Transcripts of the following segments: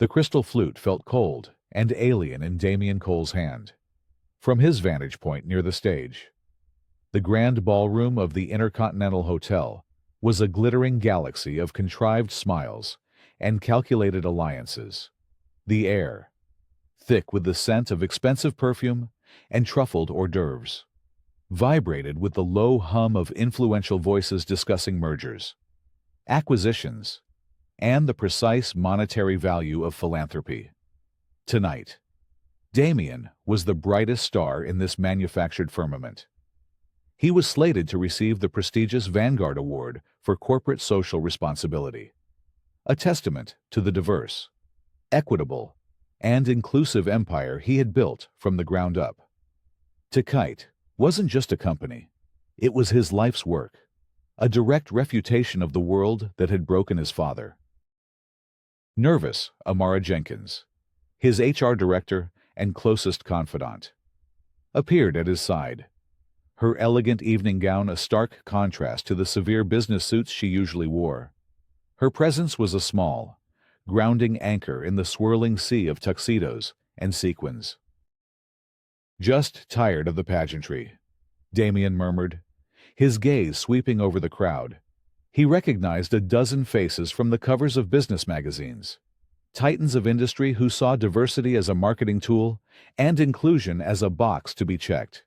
The crystal flute felt cold and alien in Damien Cole's hand. From his vantage point near the stage, the grand ballroom of the Intercontinental Hotel was a glittering galaxy of contrived smiles and calculated alliances. The air, thick with the scent of expensive perfume and truffled hors d'oeuvres, vibrated with the low hum of influential voices discussing mergers, acquisitions, and the precise monetary value of philanthropy. Tonight, Damien was the brightest star in this manufactured firmament. He was slated to receive the prestigious Vanguard Award for Corporate Social Responsibility, a testament to the diverse, equitable, and inclusive empire he had built from the ground up. Deceive wasn't just a company. It was his life's work, a direct refutation of the world that had broken his father. Nervous, Amara Jenkins, his HR director and closest confidant, appeared at his side, her elegant evening gown a stark contrast to the severe business suits she usually wore. Her presence was a small, grounding anchor in the swirling sea of tuxedos and sequins. "Just tired of the pageantry," Damien murmured, his gaze sweeping over the crowd. He recognized a dozen faces from the covers of business magazines, titans of industry who saw diversity as a marketing tool and inclusion as a box to be checked.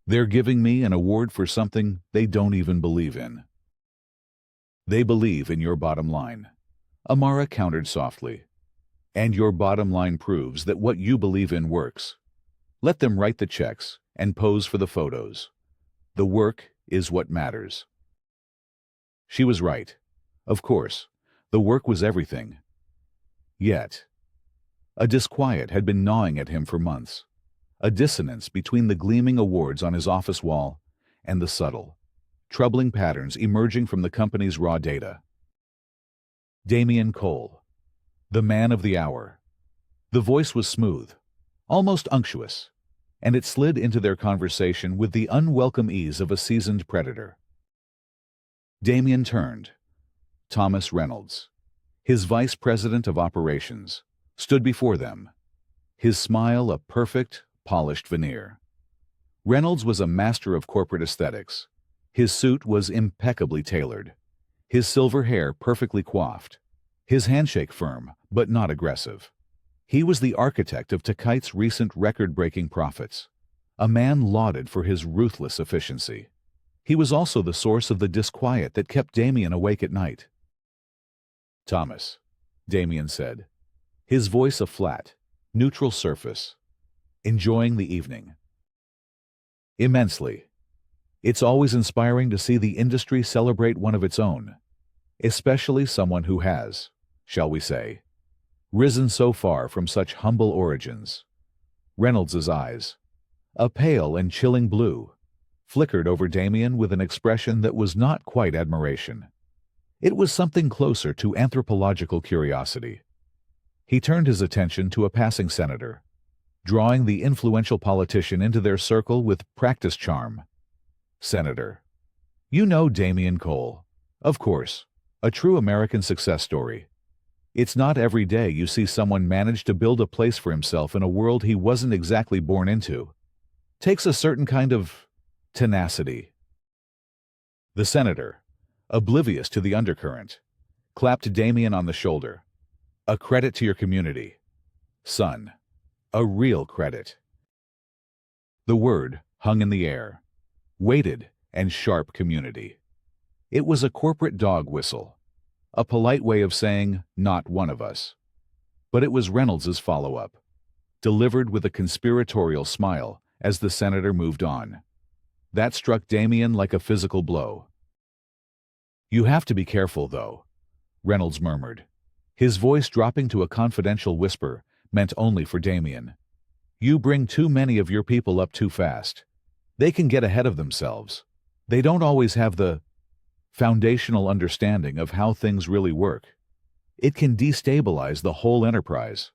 "They're giving me an award for something they don't even believe in." "They believe in your bottom line," Amara countered softly. "And your bottom line proves that what you believe in works. Let them write the checks and pose for the photos. The work is what matters." She was right. Of course, the work was everything. Yet, a disquiet had been gnawing at him for months, a dissonance between the gleaming awards on his office wall and the subtle, troubling patterns emerging from the company's raw data. Damien Cole, the man of the hour. The voice was smooth, almost unctuous, and it slid into their conversation with the unwelcome ease of a seasoned predator. Damien turned. Thomas Reynolds, his vice president of operations, stood before them, his smile a perfect, polished veneer. Reynolds was a master of corporate aesthetics. His suit was impeccably tailored, his silver hair perfectly coiffed, his handshake firm but not aggressive. He was the architect of Deceive's recent record-breaking profits, a man lauded for his ruthless efficiency. He was also the source of the disquiet that kept Damien awake at night. "Thomas," Damien said, his voice a flat, neutral surface. "Enjoying the evening?" "Immensely. It's always inspiring to see the industry celebrate one of its own, especially someone who has, shall we say, risen so far from such humble origins." Reynolds's eyes, a pale and chilling blue, flickered over Damien with an expression that was not quite admiration. It was something closer to anthropological curiosity. He turned his attention to a passing senator, drawing the influential politician into their circle with practiced charm. "Senator, you know Damien Cole, of course, a true American success story. It's not every day you see someone manage to build a place for himself in a world he wasn't exactly born into. Takes a certain kind of tenacity." The senator, oblivious to the undercurrent, clapped Damien on the shoulder. "A credit to your community, son. A real credit." The word hung in the air, weighted and sharp community. It was a corporate dog whistle, a polite way of saying, "not one of us." But it was Reynolds's follow-up, delivered with a conspiratorial smile as the senator moved on. That struck Damien like a physical blow. "You have to be careful, though," Reynolds murmured, his voice dropping to a confidential whisper meant only for Damien. "You bring too many of your people up too fast. They can get ahead of themselves. They don't always have the foundational understanding of how things really work. It can destabilize the whole enterprise.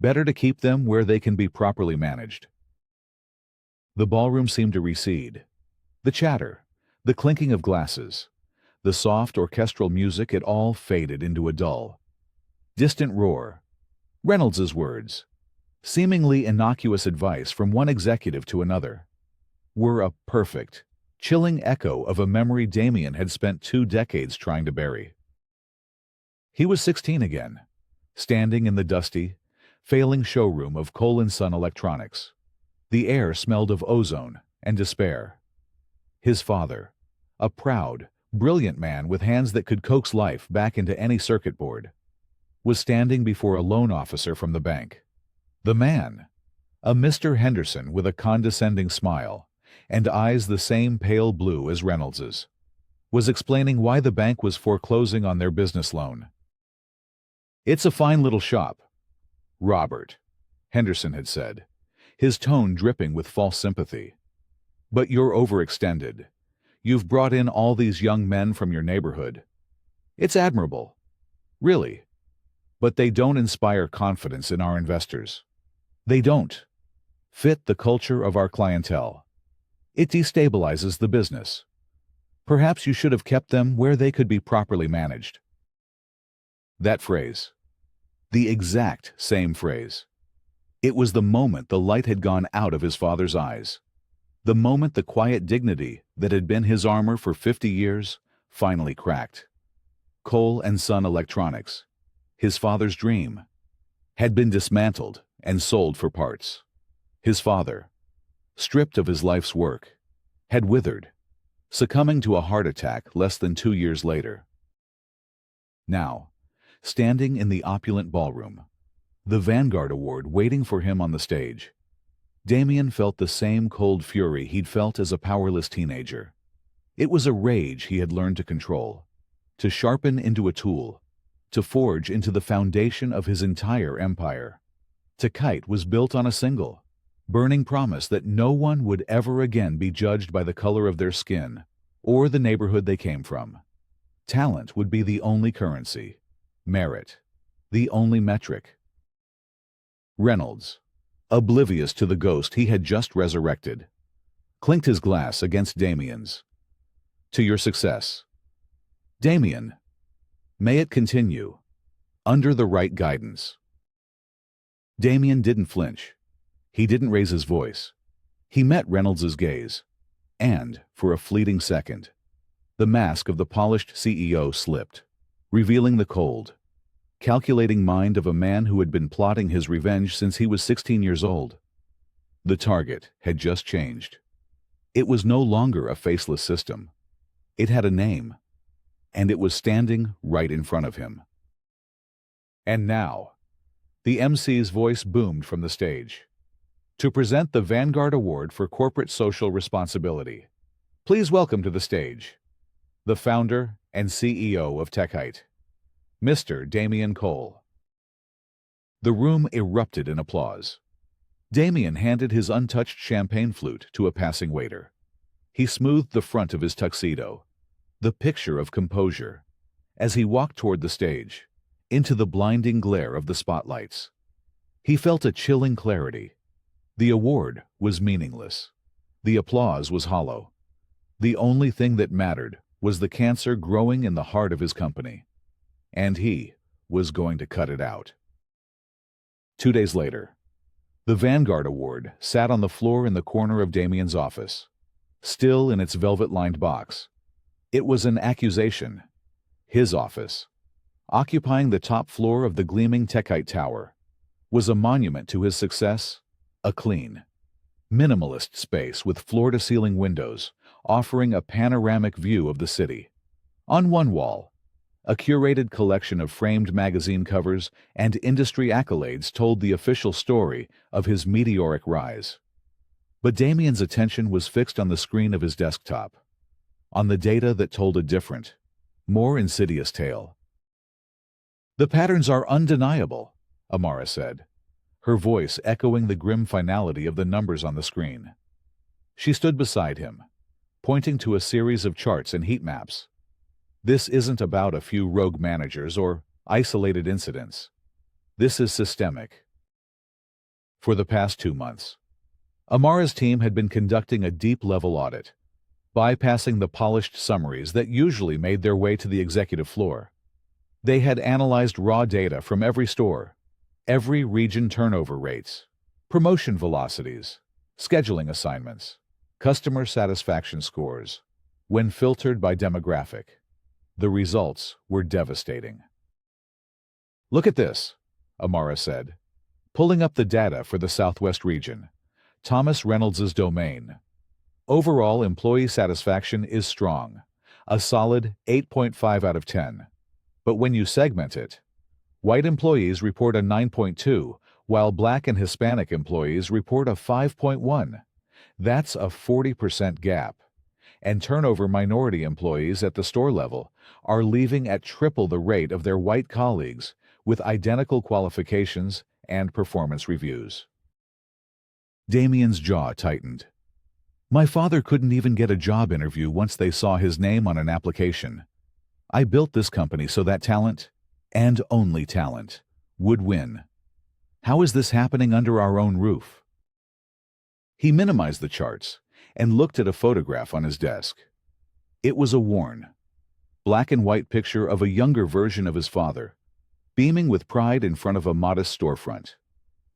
Better to keep them where they can be properly managed." The ballroom seemed to recede. The chatter, the clinking of glasses, the soft orchestral music, it all faded into a dull, distant roar, Reynolds's words, seemingly innocuous advice from one executive to another, were a perfect, chilling echo of a memory Damien had spent 2 decades trying to bury. He was 16 again, standing in the dusty, failing showroom of Cole & Son Electronics. The air smelled of ozone and despair. His father, a proud, brilliant man with hands that could coax life back into any circuit board, was standing before a loan officer from the bank. The man, a Mr. Henderson with a condescending smile and eyes the same pale blue as Reynolds's, was explaining why the bank was foreclosing on their business loan. "It's a fine little shop, Robert," Henderson had said, his tone dripping with false sympathy. "But you're overextended. You've brought in all these young men from your neighborhood. It's admirable, really. But they don't inspire confidence in our investors. They don't fit the culture of our clientele. It destabilizes the business. Perhaps you should have kept them where they could be properly managed." That phrase, the exact same phrase. It was the moment the light had gone out of his father's eyes. The moment the quiet dignity that had been his armor for 50 years finally cracked. Cole & Son Electronics, his father's dream, had been dismantled and sold for parts. His father, stripped of his life's work, had withered, succumbing to a heart attack less than 2 years later. Now, standing in the opulent ballroom, the Vanguard Award waiting for him on the stage, Damien felt the same cold fury he'd felt as a powerless teenager. It was a rage he had learned to control, to sharpen into a tool, to forge into the foundation of his entire empire. Takite was built on a single, burning promise that no one would ever again be judged by the color of their skin or the neighborhood they came from. Talent would be the only currency, merit, the only metric. Reynolds, oblivious to the ghost he had just resurrected, clinked his glass against Damien's. "To your success, Damien. May it continue, under the right guidance." Damien didn't flinch. He didn't raise his voice. He met Reynolds's gaze, and, for a fleeting second, the mask of the polished CEO slipped, revealing the cold, calculating mind of a man who had been plotting his revenge since he was 16 years old. The target had just changed. It was no longer a faceless system. It had a name, and it was standing right in front of him. And now, the MC's voice boomed from the stage. "To present the Vanguard Award for Corporate Social Responsibility, please welcome to the stage the founder and CEO of Takite, Mr. Damien Cole." The room erupted in applause. Damien handed his untouched champagne flute to a passing waiter. He smoothed the front of his tuxedo, the picture of composure, as he walked toward the stage, into the blinding glare of the spotlights. He felt a chilling clarity. The award was meaningless. The applause was hollow. The only thing that mattered was the cancer growing in the heart of his company. And he was going to cut it out. 2 days later, the Vanguard Award sat on the floor in the corner of Damien's office, still in its velvet-lined box. It was an accusation. His office, occupying the top floor of the gleaming Takite Tower, was a monument to his success, a clean, minimalist space with floor-to-ceiling windows offering a panoramic view of the city. On one wall, a curated collection of framed magazine covers and industry accolades told the official story of his meteoric rise. But Damien's attention was fixed on the screen of his desktop, on the data that told a different, more insidious tale. "The patterns are undeniable," Amara said, her voice echoing the grim finality of the numbers on the screen. She stood beside him, pointing to a series of charts and heat maps. "This isn't about a few rogue managers or isolated incidents. This is systemic." For the past 2 months, Amara's team had been conducting a deep-level audit, bypassing the polished summaries that usually made their way to the executive floor. They had analyzed raw data from every store, Every region turnover rates, promotion velocities, scheduling assignments, customer satisfaction scores. When filtered by demographic, the results were devastating. "Look at this," Amara said, pulling up the data for the Southwest region. Thomas Reynolds's domain. Overall employee satisfaction is strong, a solid 8.5 out of 10. But when you segment it, white employees report a 9.2, while Black and Hispanic employees report a 5.1. That's a 40% gap. And turnover minority employees at the store level are leaving at triple the rate of their white colleagues with identical qualifications and performance reviews. Damien's jaw tightened. "My father couldn't even get a job interview once they saw his name on an application. I built this company so that talent, and only talent, would win. How is this happening under our own roof?" He minimized the charts and looked at a photograph on his desk. It was a worn, black and white picture of a younger version of his father, beaming with pride in front of a modest storefront.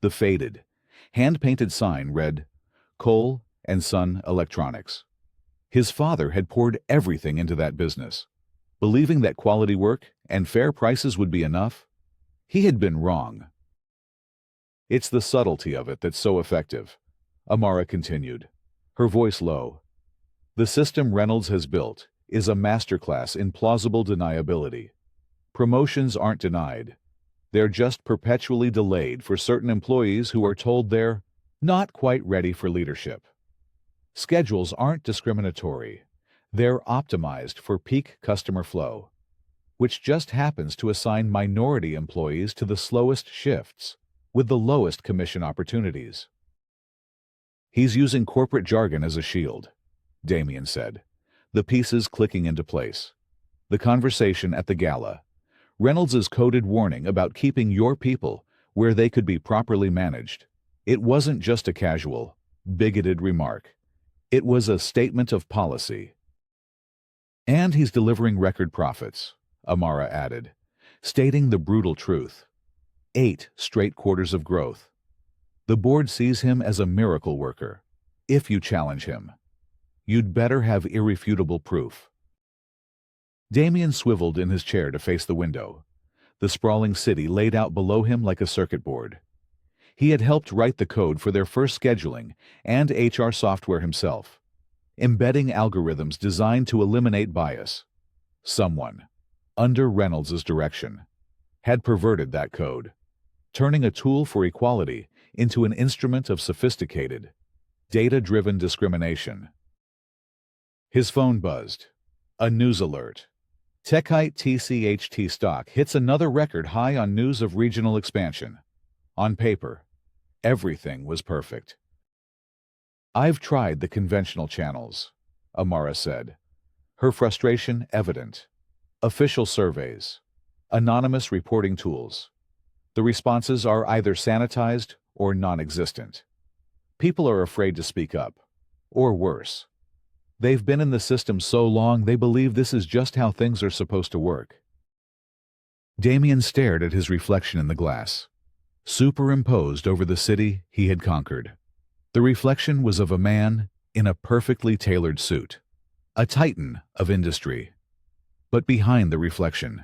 The faded, hand-painted sign read, "Cole and Son Electronics." His father had poured everything into that business, believing that quality work and fair prices would be enough. He had been wrong. "It's the subtlety of it that's so effective," Amara continued, her voice low. "The system Reynolds has built is a masterclass in plausible deniability. Promotions aren't denied. They're just perpetually delayed for certain employees who are told they're not quite ready for leadership. Schedules aren't discriminatory. They're optimized for peak customer flow, which just happens to assign minority employees to the slowest shifts with the lowest commission opportunities." "He's using corporate jargon as a shield," Damien said, the pieces clicking into place. The conversation at the gala, Reynolds's coded warning about keeping your people where they could be properly managed. It wasn't just a casual, bigoted remark. It was a statement of policy. "And he's delivering record profits," Amara added, stating the brutal truth. 8 straight quarters of growth. The board sees him as a miracle worker. If you challenge him, you'd better have irrefutable proof. Damien swiveled in his chair to face the window, the sprawling city laid out below him like a circuit board. He had helped write the code for their first scheduling and HR software himself, embedding algorithms designed to eliminate bias. Someone, under Reynolds's direction, had perverted that code, turning a tool for equality into an instrument of sophisticated, data-driven discrimination. His phone buzzed. A news alert. Techite TCHT stock hits another record high on news of regional expansion. On paper, everything was perfect. "I've tried the conventional channels," Amara said, her frustration evident. "Official surveys, anonymous reporting tools. The responses are either sanitized or non-existent. People are afraid to speak up, or worse. They've been in the system so long they believe this is just how things are supposed to work." Damien stared at his reflection in the glass, superimposed over the city he had conquered. The reflection was of a man in a perfectly tailored suit, a titan of industry. But behind the reflection,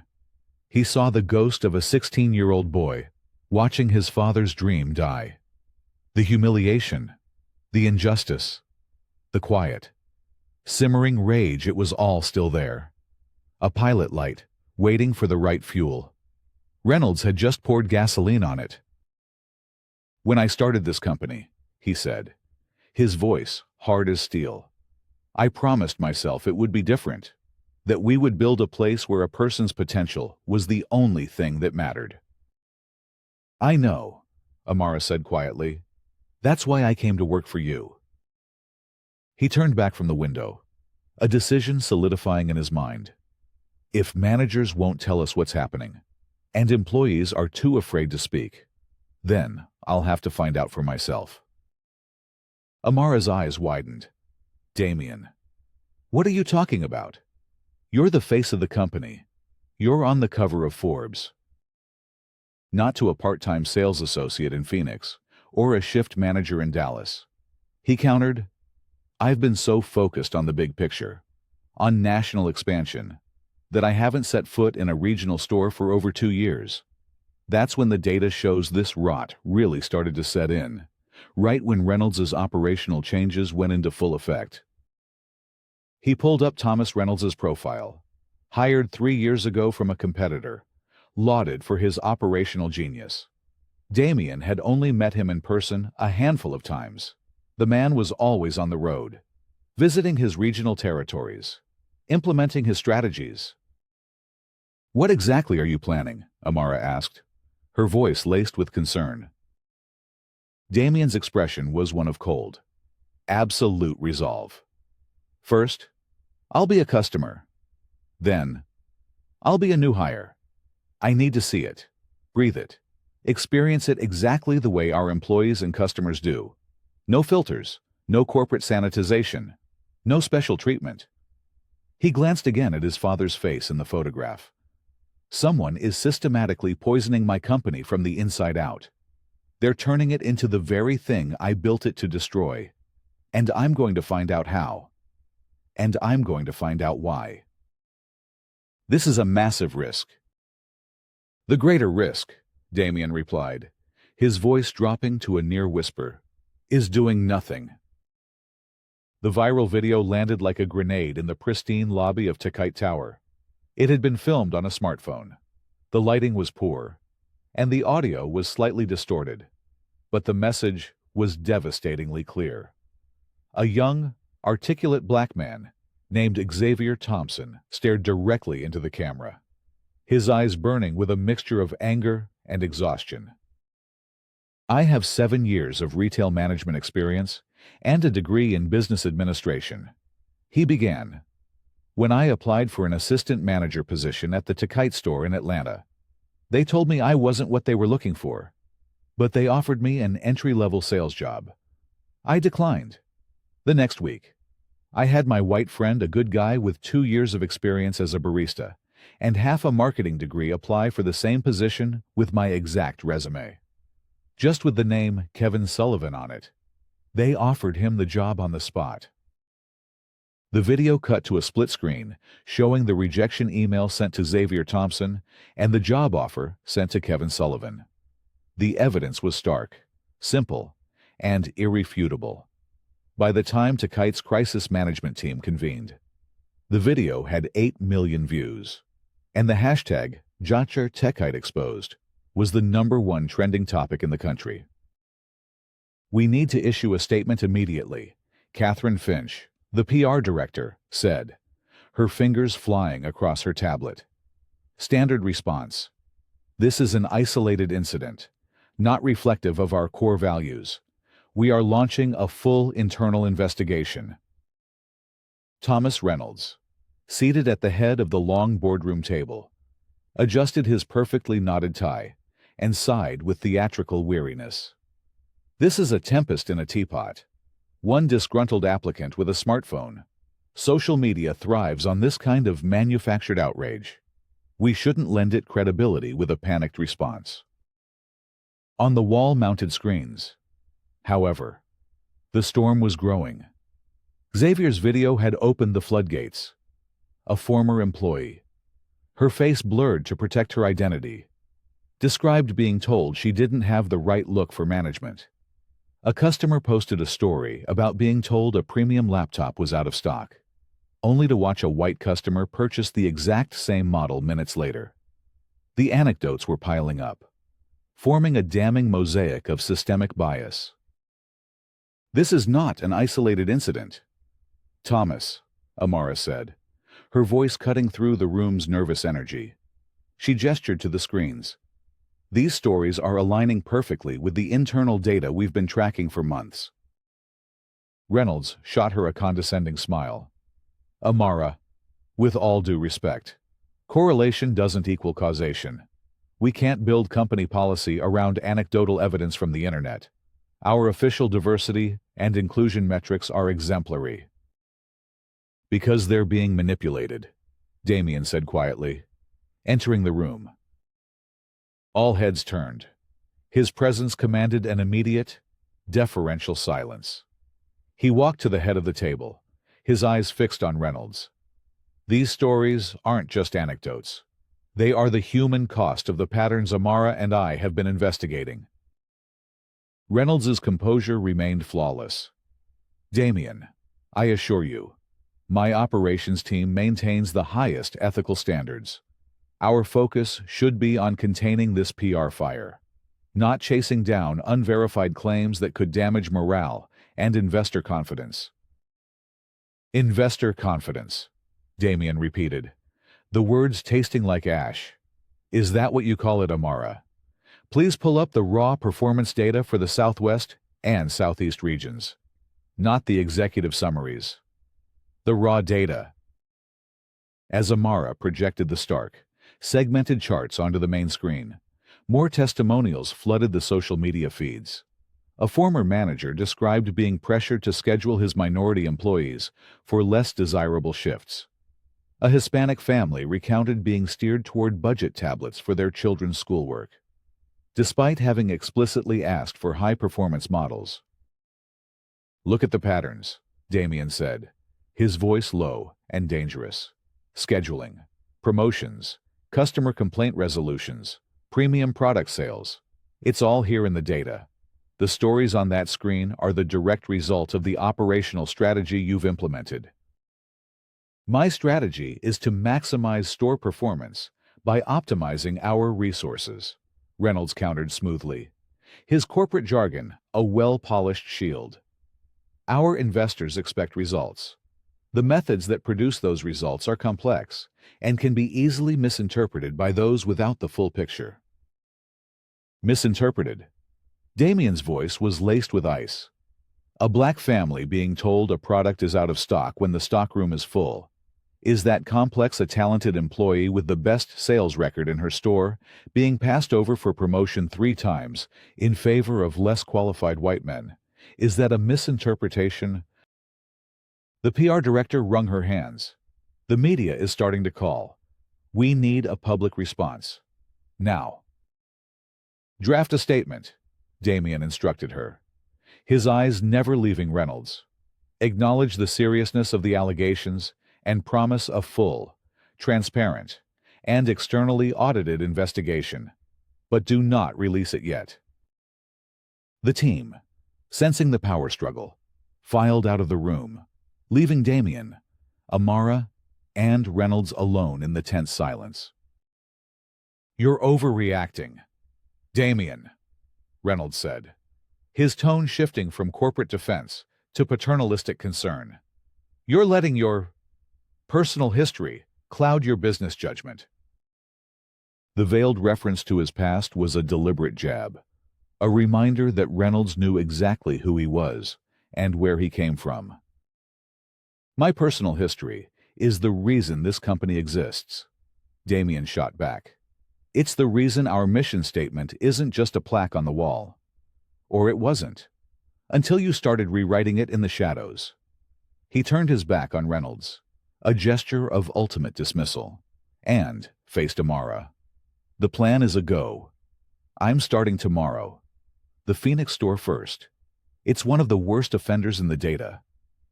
he saw the ghost of a 16-year-old boy watching his father's dream die. The humiliation, the injustice, the quiet, simmering rage, it was all still there. A pilot light, waiting for the right fuel. Reynolds had just poured gasoline on it. "When I started this company," he said, his voice hard as steel, "I promised myself it would be different, that we would build a place where a person's potential was the only thing that mattered." "I know," Amara said quietly. "That's why I came to work for you." He turned back from the window, a decision solidifying in his mind. If managers won't tell us what's happening, and employees are too afraid to speak, then I'll have to find out for myself. Amara's eyes widened. "Damien, what are you talking about? You're the face of the company. You're on the cover of Forbes." not to a part-time sales associate in Phoenix or a shift manager in Dallas. He countered, "I've been so focused on the big picture, on national expansion, that I haven't set foot in a regional store for over 2 years. That's when the data shows this rot really started to set in, right when Reynolds's operational changes went into full effect." He pulled up Thomas Reynolds's profile, hired 3 years ago from a competitor, lauded for his operational genius. Damien had only met him in person a handful of times. The man was always on the road, visiting his regional territories, implementing his strategies. "What exactly are you planning?" Amara asked, her voice laced with concern. Damien's expression was one of cold, absolute resolve. "First, I'll be a customer. Then, I'll be a new hire. I need to see it, breathe it, experience it exactly the way our employees and customers do. No filters, no corporate sanitization, no special treatment." He glanced again at his father's face in the photograph. "Someone is systematically poisoning my company from the inside out. They're turning it into the very thing I built it to destroy. And I'm going to find out how. And I'm going to find out why. This is a massive risk." "The greater risk," Damien replied, his voice dropping to a near whisper, "is doing nothing." The viral video landed like a grenade in the pristine lobby of Takite Tower. It had been filmed on a smartphone. The lighting was poor, and the audio was slightly distorted, but the message was devastatingly clear. A young, articulate black man named Xavier Thompson stared directly into the camera, his eyes burning with a mixture of anger and exhaustion. "I have 7 years of retail management experience and a degree in business administration," he began, "when I applied for an assistant manager position at the Takite store in Atlanta. They told me I wasn't what they were looking for, but they offered me an entry-level sales job. I declined. The next week, I had my white friend, a good guy with 2 years of experience as a barista, and half a marketing degree apply for the same position with my exact resume. Just with the name Kevin Sullivan on it. They offered him the job on the spot." The video cut to a split screen showing the rejection email sent to Xavier Thompson and the job offer sent to Kevin Sullivan. The evidence was stark, simple, and irrefutable. By the time Takite's crisis management team convened, the video had 8 million views, and the hashtag #JotcherTechiteExposed was the #1 trending topic in the country. "We need to issue a statement immediately," Catherine Finch, the PR director, said, her fingers flying across her tablet. Standard response: "This is an isolated incident, not reflective of our core values. We are launching a full internal investigation." Thomas Reynolds, seated at the head of the long boardroom table, adjusted his perfectly knotted tie and sighed with theatrical weariness. This is a tempest in a teapot. One disgruntled applicant with a smartphone. Social media thrives on this kind of manufactured outrage. We shouldn't lend it credibility with a panicked response. On the wall-mounted screens, however, the storm was growing. Xavier's video had opened the floodgates. A former employee, her face blurred to protect her identity, described being told she didn't have the right look for management. A customer posted a story about being told a premium laptop was out of stock, only to watch a white customer purchase the exact same model minutes later. The anecdotes were piling up, forming a damning mosaic of systemic bias. "This is not an isolated incident, Thomas," Amara said, her voice cutting through the room's nervous energy. She gestured to the screens. "These stories are aligning perfectly with the internal data we've been tracking for months." Reynolds shot her a condescending smile. "Amara, with all due respect, correlation doesn't equal causation. We can't build company policy around anecdotal evidence from the internet. Our official diversity and inclusion metrics are exemplary." "Because they're being manipulated," Damien said quietly, entering the room. All heads turned. His presence commanded an immediate, deferential silence. He walked to the head of the table, his eyes fixed on Reynolds. These stories aren't just anecdotes. They are the human cost of the patterns Amara and I have been investigating. Reynolds's composure remained flawless. Damien, I assure you, my operations team maintains the highest ethical standards. Our focus should be on containing this PR fire, not chasing down unverified claims that could damage morale and investor confidence. Investor confidence, Damien repeated, the words tasting like ash. Is that what you call it, Amara? Please pull up the raw performance data for the Southwest and Southeast regions, not the executive summaries. The raw data. As Amara projected the stark, segmented charts onto the main screen, more testimonials flooded the social media feeds. A former manager described being pressured to schedule his minority employees for less desirable shifts. A Hispanic family recounted being steered toward budget tablets for their children's schoolwork, despite having explicitly asked for high-performance models. Look at the patterns, Damien said, his voice low and dangerous. Scheduling, promotions, customer complaint resolutions, premium product sales. It's all here in the data. The stories on that screen are the direct result of the operational strategy you've implemented. My strategy is to maximize store performance by optimizing our resources, Reynolds countered smoothly, his corporate jargon a well-polished shield. Our investors expect results. The methods that produce those results are complex and can be easily misinterpreted by those without the full picture. Misinterpreted. Damien's voice was laced with ice. A black family being told a product is out of stock when the stockroom is full. Is that complex a talented employee with the best sales record in her store being passed over for promotion 3 times in favor of less qualified white men? Is that a misinterpretation? The PR director wrung her hands. The media is starting to call. We need a public response. Now. Draft a statement, Damien instructed her, his eyes never leaving Reynolds. Acknowledge the seriousness of the allegations and promise a full, transparent, and externally audited investigation, but do not release it yet. The team, sensing the power struggle, filed out of the room, leaving Damien, Amara, and Reynolds alone in the tense silence. You're overreacting, Damien, Reynolds said, his tone shifting from corporate defense to paternalistic concern. You're letting your personal history cloud your business judgment. The veiled reference to his past was a deliberate jab, a reminder that Reynolds knew exactly who he was and where he came from. My personal history is the reason this company exists, Damien shot back. It's the reason our mission statement isn't just a plaque on the wall. Or it wasn't, until you started rewriting it in the shadows. He turned his back on Reynolds, a gesture of ultimate dismissal, and faced Amara. The plan is a go. I'm starting tomorrow. The Phoenix store first. It's one of the worst offenders in the data,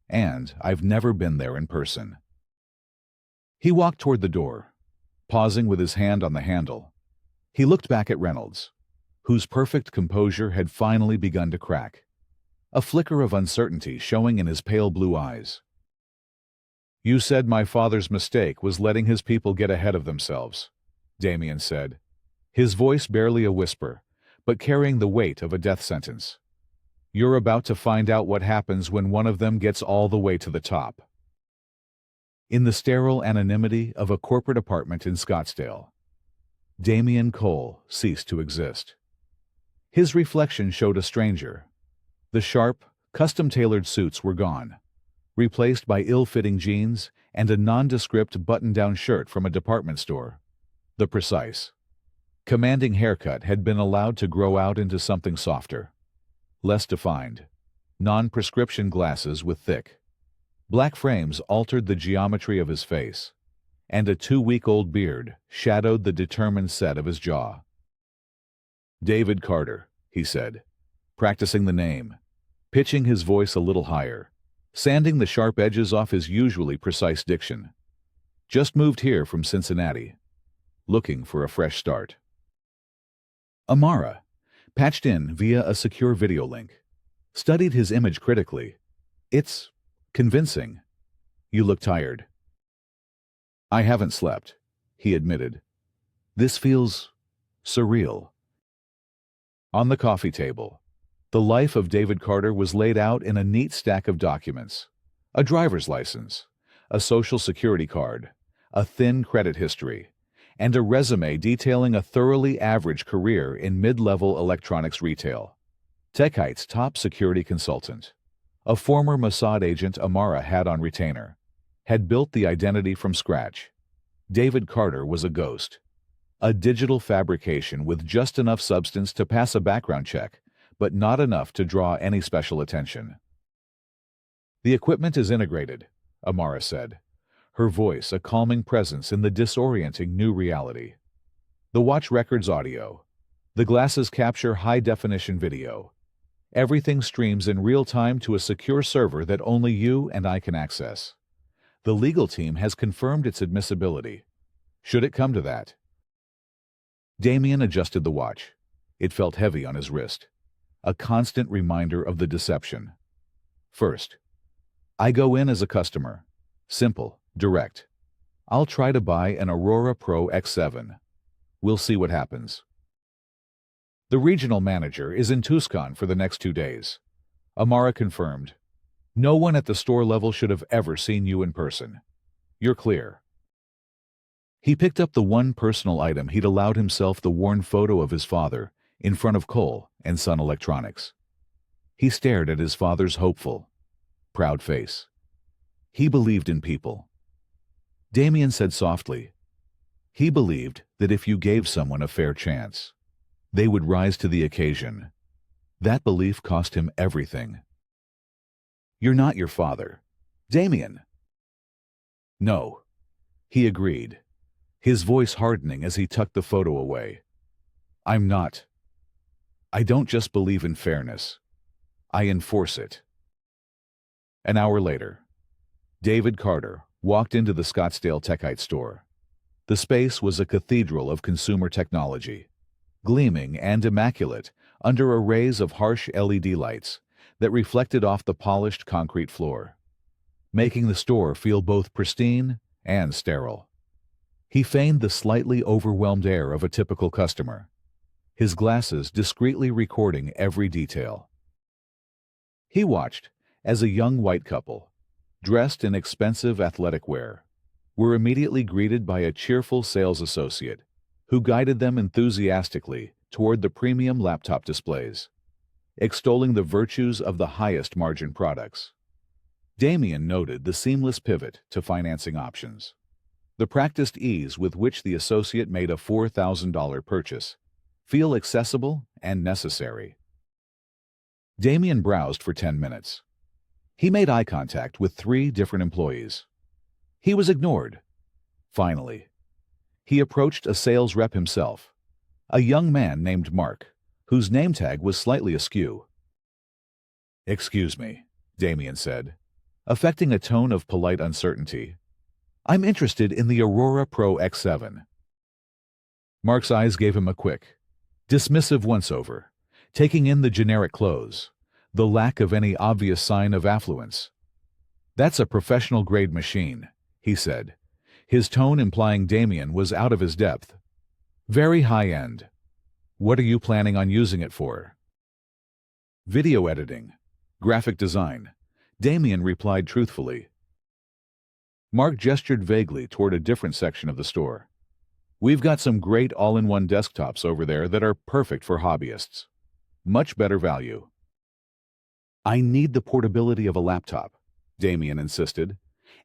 and I've never been there in person. He walked toward the door, pausing with his hand on the handle. He looked back at Reynolds, whose perfect composure had finally begun to crack, a flicker of uncertainty showing in his pale blue eyes. You said my father's mistake was letting his people get ahead of themselves, Damien said, his voice barely a whisper, but carrying the weight of a death sentence. You're about to find out what happens when one of them gets all the way to the top. In the sterile anonymity of a corporate apartment in Scottsdale, Damien Cole ceased to exist. His reflection showed a stranger. The sharp, custom-tailored suits were gone, replaced by ill-fitting jeans and a nondescript button-down shirt from a department store. The precise, commanding haircut had been allowed to grow out into something softer, less defined. Non-prescription glasses with thick, black frames altered the geometry of his face, and a 2-week-old beard shadowed the determined set of his jaw. David Carter, he said, practicing the name, pitching his voice a little higher, sanding the sharp edges off his usually precise diction. Just moved here from Cincinnati, looking for a fresh start. Amara, patched in via a secure video link, studied his image critically. It's convincing. You look tired. I haven't slept, he admitted. This feels surreal. On the coffee table, the life of David Carter was laid out in a neat stack of documents: a driver's license, a social security card, a thin credit history, and a resume detailing a thoroughly average career in mid-level electronics retail. Techite's top security consultant, a former Mossad agent Amara had on retainer, had built the identity from scratch. David Carter was a ghost, a digital fabrication with just enough substance to pass a background check, but not enough to draw any special attention. The equipment is integrated, Amara said, her voice a calming presence in the disorienting new reality. The watch records audio. The glasses capture high-definition video. Everything streams in real time to a secure server that only you and I can access. The legal team has confirmed its admissibility. Should it come to that? Damien adjusted the watch. It felt heavy on his wrist, a constant reminder of the deception. First, I go in as a customer. Simple, direct. I'll try to buy an Aurora Pro X7. We'll see what happens. The regional manager is in Tucson for the next 2 days. Amara confirmed. No one at the store level should have ever seen you in person. You're clear. He picked up the one personal item he'd allowed himself, the worn photo of his father, in front of Cole and Son Electronics. He stared at his father's hopeful, proud face. He believed in people. Damien said softly, he believed that if you gave someone a fair chance, they would rise to the occasion. That belief cost him everything. You're not your father, Damien. No, he agreed, his voice hardening as he tucked the photo away. I'm not. I don't just believe in fairness. I enforce it. An hour later, David Carter walked into the Scottsdale Techite store. The space was a cathedral of consumer technology, gleaming and immaculate under arrays of harsh LED lights that reflected off the polished concrete floor, making the store feel both pristine and sterile. He feigned the slightly overwhelmed air of a typical customer, his glasses discreetly recording every detail. He watched as a young white couple, dressed in expensive athletic wear, were immediately greeted by a cheerful sales associate who guided them enthusiastically toward the premium laptop displays, extolling the virtues of the highest margin products. Damien noted the seamless pivot to financing options, the practiced ease with which the associate made a $4,000 purchase feel accessible and necessary. Damien browsed for 10 minutes. He made eye contact with 3 different employees. He was ignored. Finally, he approached a sales rep himself, a young man named Mark, whose name tag was slightly askew. "Excuse me," Damien said, affecting a tone of polite uncertainty. "I'm interested in the Aurora Pro X7. Mark's eyes gave him a quick, dismissive once-over, taking in the generic clothes, the lack of any obvious sign of affluence. "That's a professional-grade machine," he said, his tone implying Damien was out of his depth. "Very high-end. What are you planning on using it for?" "Video editing, graphic design," Damien replied truthfully. Mark gestured vaguely toward a different section of the store. "We've got some great all-in-one desktops over there that are perfect for hobbyists. Much better value." "I need the portability of a laptop," Damien insisted,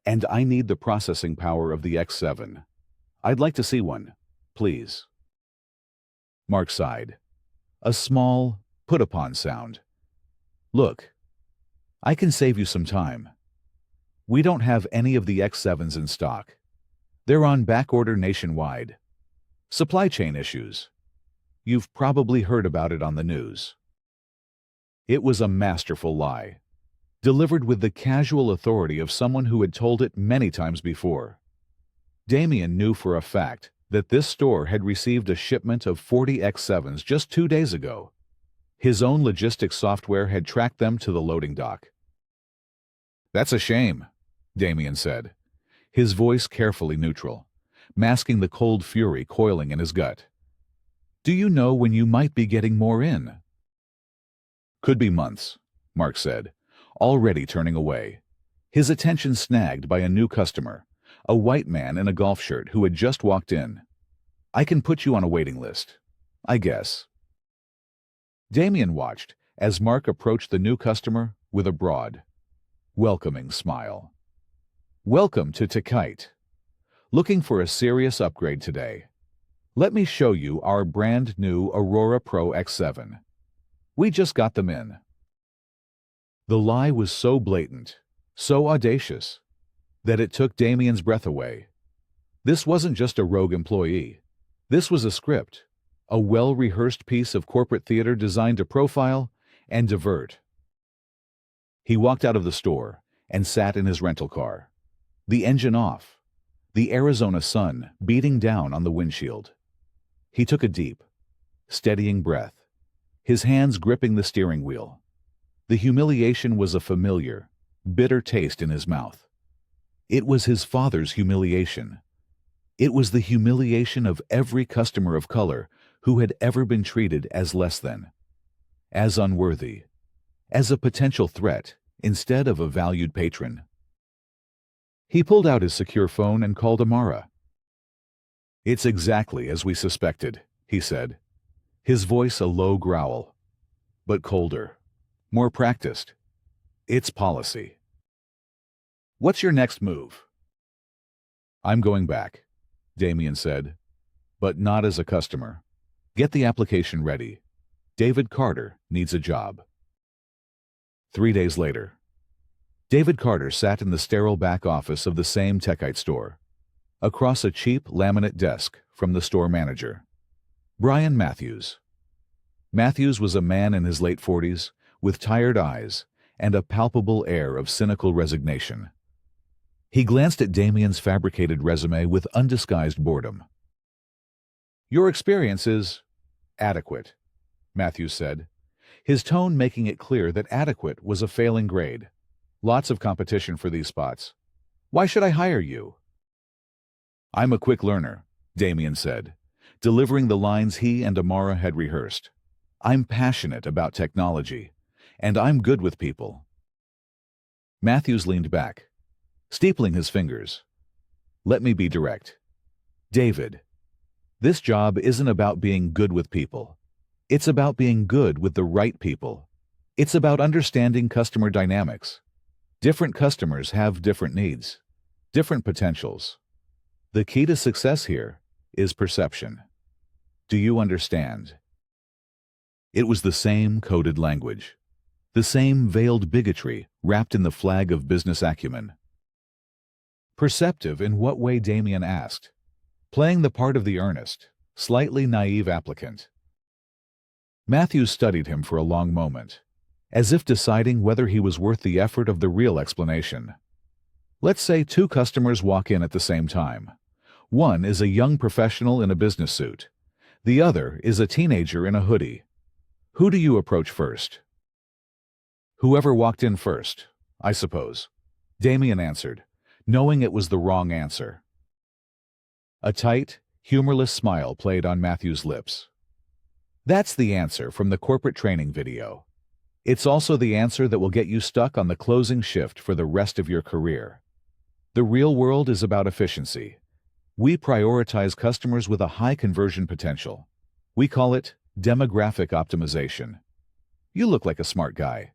"and I need the processing power of the X7. I'd like to see one, please." Mark sighed, a small, put-upon sound. "Look, I can save you some time. We don't have any of the X7s in stock. They're on backorder nationwide. Supply chain issues. You've probably heard about it on the news. It was a masterful lie, delivered with the casual authority of someone who had told it many times before. Damien knew for a fact that this store had received a shipment of 40 X7s just 2 days ago. His own logistics software had tracked them to the loading dock. "That's a shame," Damien said, his voice carefully neutral, masking the cold fury coiling in his gut. "Do you know when you might be getting more in?" "Could be months," Mark said, already turning away, his attention snagged by a new customer, a white man in a golf shirt who had just walked in. "I can put you on a waiting list, I guess." Damien watched as Mark approached the new customer with a broad, welcoming smile. "Welcome to Takite. Looking for a serious upgrade today? Let me show you our brand new Aurora Pro X7. We just got them in." The lie was so blatant, so audacious, that it took Damien's breath away. This wasn't just a rogue employee. This was a script, a well-rehearsed piece of corporate theater designed to profile and divert. He walked out of the store and sat in his rental car, the engine off, the Arizona sun beating down on the windshield. He took a deep, steadying breath, his hands gripping the steering wheel. The humiliation was a familiar, bitter taste in his mouth. It was his father's humiliation. It was the humiliation of every customer of color who had ever been treated as less than, as unworthy, as a potential threat instead of a valued patron. He pulled out his secure phone and called Amara. "It's exactly as we suspected," he said, his voice a low growl, but colder, more practiced. "It's policy." "What's your next move?" "I'm going back," Damien said, "but not as a customer. Get the application ready. David Carter needs a job." 3 days later, David Carter sat in the sterile back office of the same Techite store, across a cheap laminate desk from the store manager, Brian Matthews. Matthews was a man in his late 40s, with tired eyes and a palpable air of cynical resignation. He glanced at Damien's fabricated resume with undisguised boredom. "Your experience is adequate," Matthews said, his tone making it clear that adequate was a failing grade. "Lots of competition for these spots. Why should I hire you?" "I'm a quick learner," Damien said, delivering the lines he and Amara had rehearsed. "I'm passionate about technology, and I'm good with people." Matthews leaned back, steepling his fingers. "Let me be direct. David, this job isn't about being good with people. It's about being good with the right people. It's about understanding customer dynamics. Different customers have different needs, different potentials. The key to success here is perception. Do you understand?" It was the same coded language, the same veiled bigotry wrapped in the flag of business acumen. Perceptive in what way, Damien asked, playing the part of the earnest, slightly naive applicant. Matthews studied him for a long moment, as if deciding whether he was worth the effort of the real explanation. Let's say 2 customers walk in at the same time. One is a young professional in a business suit. The other is a teenager in a hoodie. Who do you approach first? "Whoever walked in first, I suppose," Damien answered, knowing it was the wrong answer. A tight, humorless smile played on Matthews' lips. "That's the answer from the corporate training video. It's also the answer that will get you stuck on the closing shift for the rest of your career. The real world is about efficiency. We prioritize customers with a high conversion potential. We call it demographic optimization. You look like a smart guy.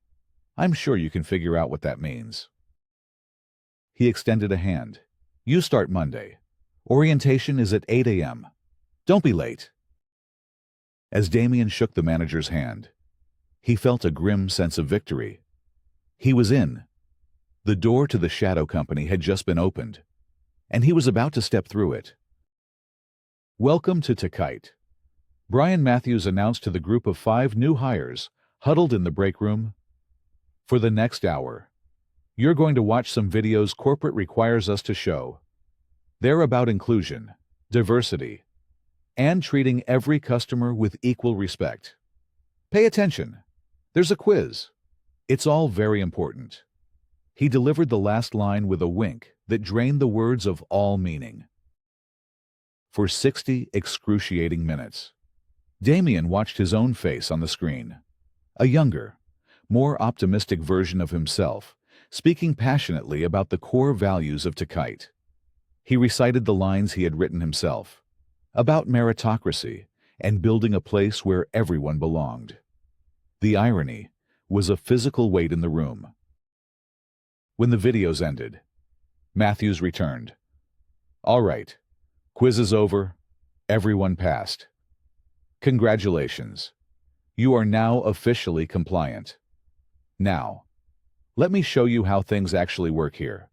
I'm sure you can figure out what that means." He extended a hand. "You start Monday. Orientation is at 8 a.m. Don't be late." As Damien shook the manager's hand, he felt a grim sense of victory. He was in. The door to the shadow company had just been opened, and he was about to step through it. "Welcome to Takite," Brian Matthews announced to the group of 5 new hires huddled in the break room. For the next hour, you're going to watch some videos corporate requires us to show. They're about inclusion, diversity, and treating every customer with equal respect. Pay attention. There's a quiz. It's all very important. He delivered the last line with a wink that drained the words of all meaning. For 60 excruciating minutes, Damien watched his own face on the screen. A younger, more optimistic version of himself, speaking passionately about the core values of Takite. He recited the lines he had written himself, about meritocracy and building a place where everyone belonged. The irony was a physical weight in the room. When the videos ended, Matthews returned. All right, quiz is over. Everyone passed. Congratulations. You are now officially compliant. Now, let me show you how things actually work here.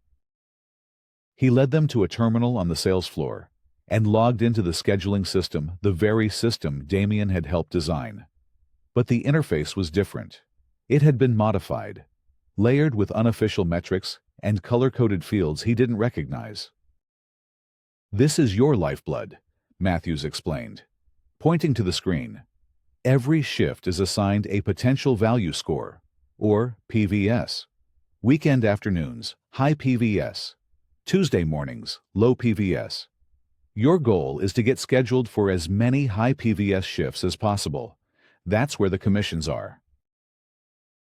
He led them to a terminal on the sales floor and logged into the scheduling system, the very system Damien had helped design. But the interface was different. It had been modified, layered with unofficial metrics and color-coded fields he didn't recognize. This is your lifeblood, Matthews explained, pointing to the screen. Every shift is assigned a potential value score, or PVS. Weekend afternoons, high PVS. Tuesday mornings, low PVS. Your goal is to get scheduled for as many high PVS shifts as possible. That's where the commissions are.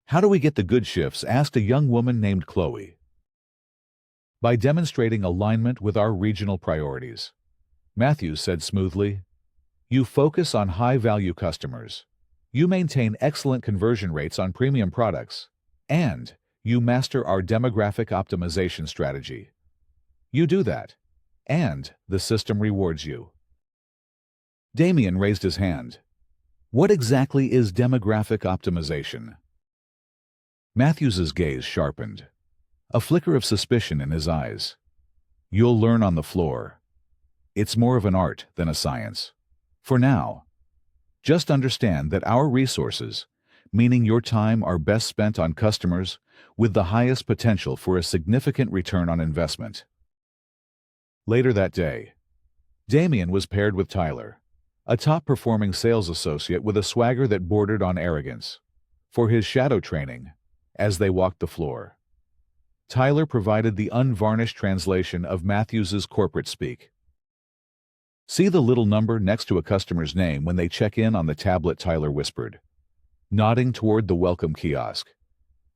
How do we get the good shifts? Asked a young woman named Chloe. By demonstrating alignment with our regional priorities, Matthews said smoothly. You focus on high-value customers. You maintain excellent conversion rates on premium products. And you master our demographic optimization strategy. You do that, and the system rewards you. Damien raised his hand. What exactly is demographic optimization? Matthews's gaze sharpened, a flicker of suspicion in his eyes. You'll learn on the floor. It's more of an art than a science. For now, just understand that our resources, meaning your time, are best spent on customers with the highest potential for a significant return on investment. Later that day, Damien was paired with Tyler, a top-performing sales associate with a swagger that bordered on arrogance, for his shadow training as they walked the floor. Tyler provided the unvarnished translation of Matthews's corporate speak. See the little number next to a customer's name when they check in on the tablet, Tyler whispered, nodding toward the welcome kiosk.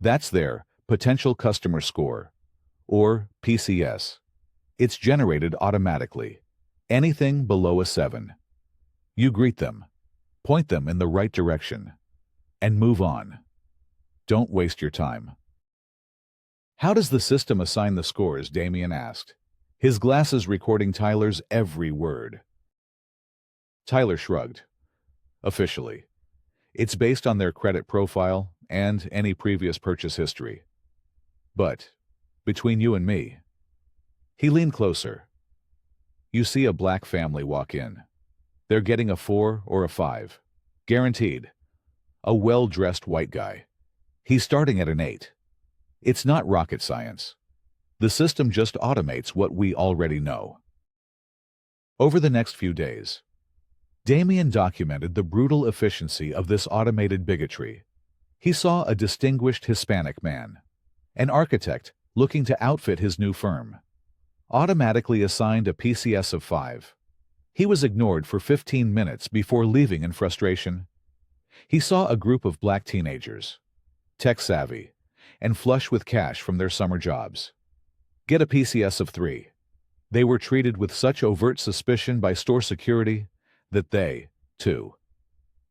That's their potential customer score, or PCS. It's generated automatically. Anything below a 7. You greet them, point them in the right direction, and move on. Don't waste your time. How does the system assign the scores? Damien asked, his glasses recording Tyler's every word. Tyler shrugged. Officially, it's based on their credit profile and any previous purchase history. But, between you and me, he leaned closer. You see a black family walk in. They're getting a 4 or a 5. Guaranteed. A well-dressed white guy. He's starting at an 8. It's not rocket science. The system just automates what we already know. Over the next few days, Damien documented the brutal efficiency of this automated bigotry. He saw a distinguished Hispanic man, an architect looking to outfit his new firm, automatically assigned a PCS of 5. He was ignored for 15 minutes before leaving in frustration. He saw a group of black teenagers, tech-savvy, and flush with cash from their summer jobs, get a PCS of 3. They were treated with such overt suspicion by store security that they, too,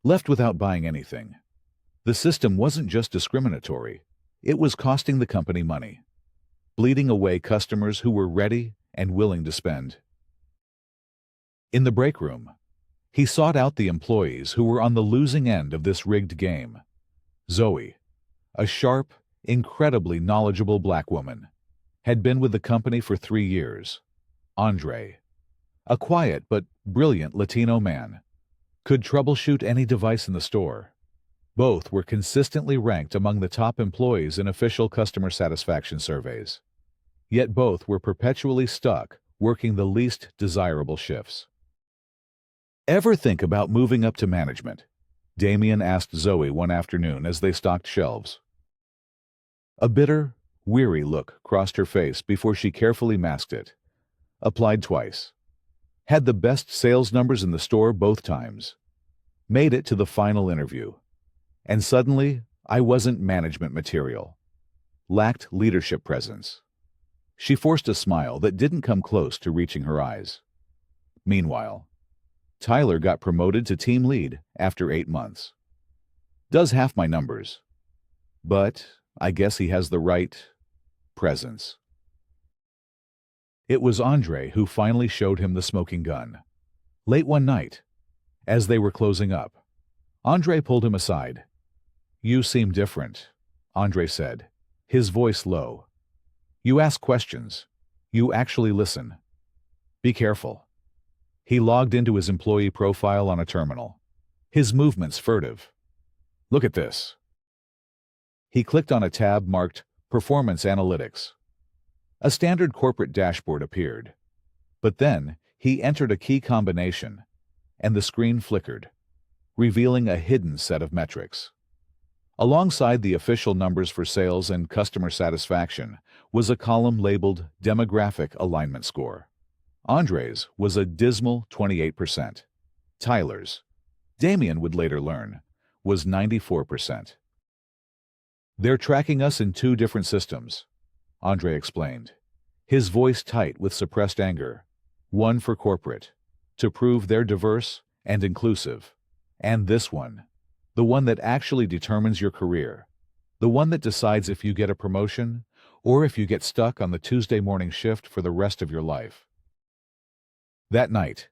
left without buying anything. The system wasn't just discriminatory, it was costing the company money, bleeding away customers who were ready and willing to spend. In the break room, he sought out the employees who were on the losing end of this rigged game. Zoe, a sharp, incredibly knowledgeable black woman, had been with the company for 3 years. Andre, a quiet but brilliant Latino man, could troubleshoot any device in the store. Both were consistently ranked among the top employees in official customer satisfaction surveys. Yet both were perpetually stuck, working the least desirable shifts. "Ever think about moving up to management?" Damien asked Zoe one afternoon as they stocked shelves. A bitter, weary look crossed her face before she carefully masked it. Applied twice. Had the best sales numbers in the store both times. Made it to the final interview. And suddenly, I wasn't management material. Lacked leadership presence. She forced a smile that didn't come close to reaching her eyes. Meanwhile, Tyler got promoted to team lead after 8 months. Does half my numbers. But I guess he has the right presence. It was Andre who finally showed him the smoking gun. Late one night, as they were closing up, Andre pulled him aside. "You seem different," Andre said, his voice low. "You ask questions. You actually listen. Be careful." He logged into his employee profile on a terminal. His movements furtive. "Look at this." He clicked on a tab marked Performance Analytics. A standard corporate dashboard appeared. But then, he entered a key combination, and the screen flickered, revealing a hidden set of metrics. Alongside the official numbers for sales and customer satisfaction was a column labeled Demographic Alignment Score. Andre's was a dismal 28%. Tyler's, Damien would later learn, was 94%. "They're tracking us in 2 different systems," Andre explained, his voice tight with suppressed anger. "One for corporate, to prove they're diverse and inclusive. And this one, the one that actually determines your career, the one that decides if you get a promotion or if you get stuck on the Tuesday morning shift for the rest of your life." That night,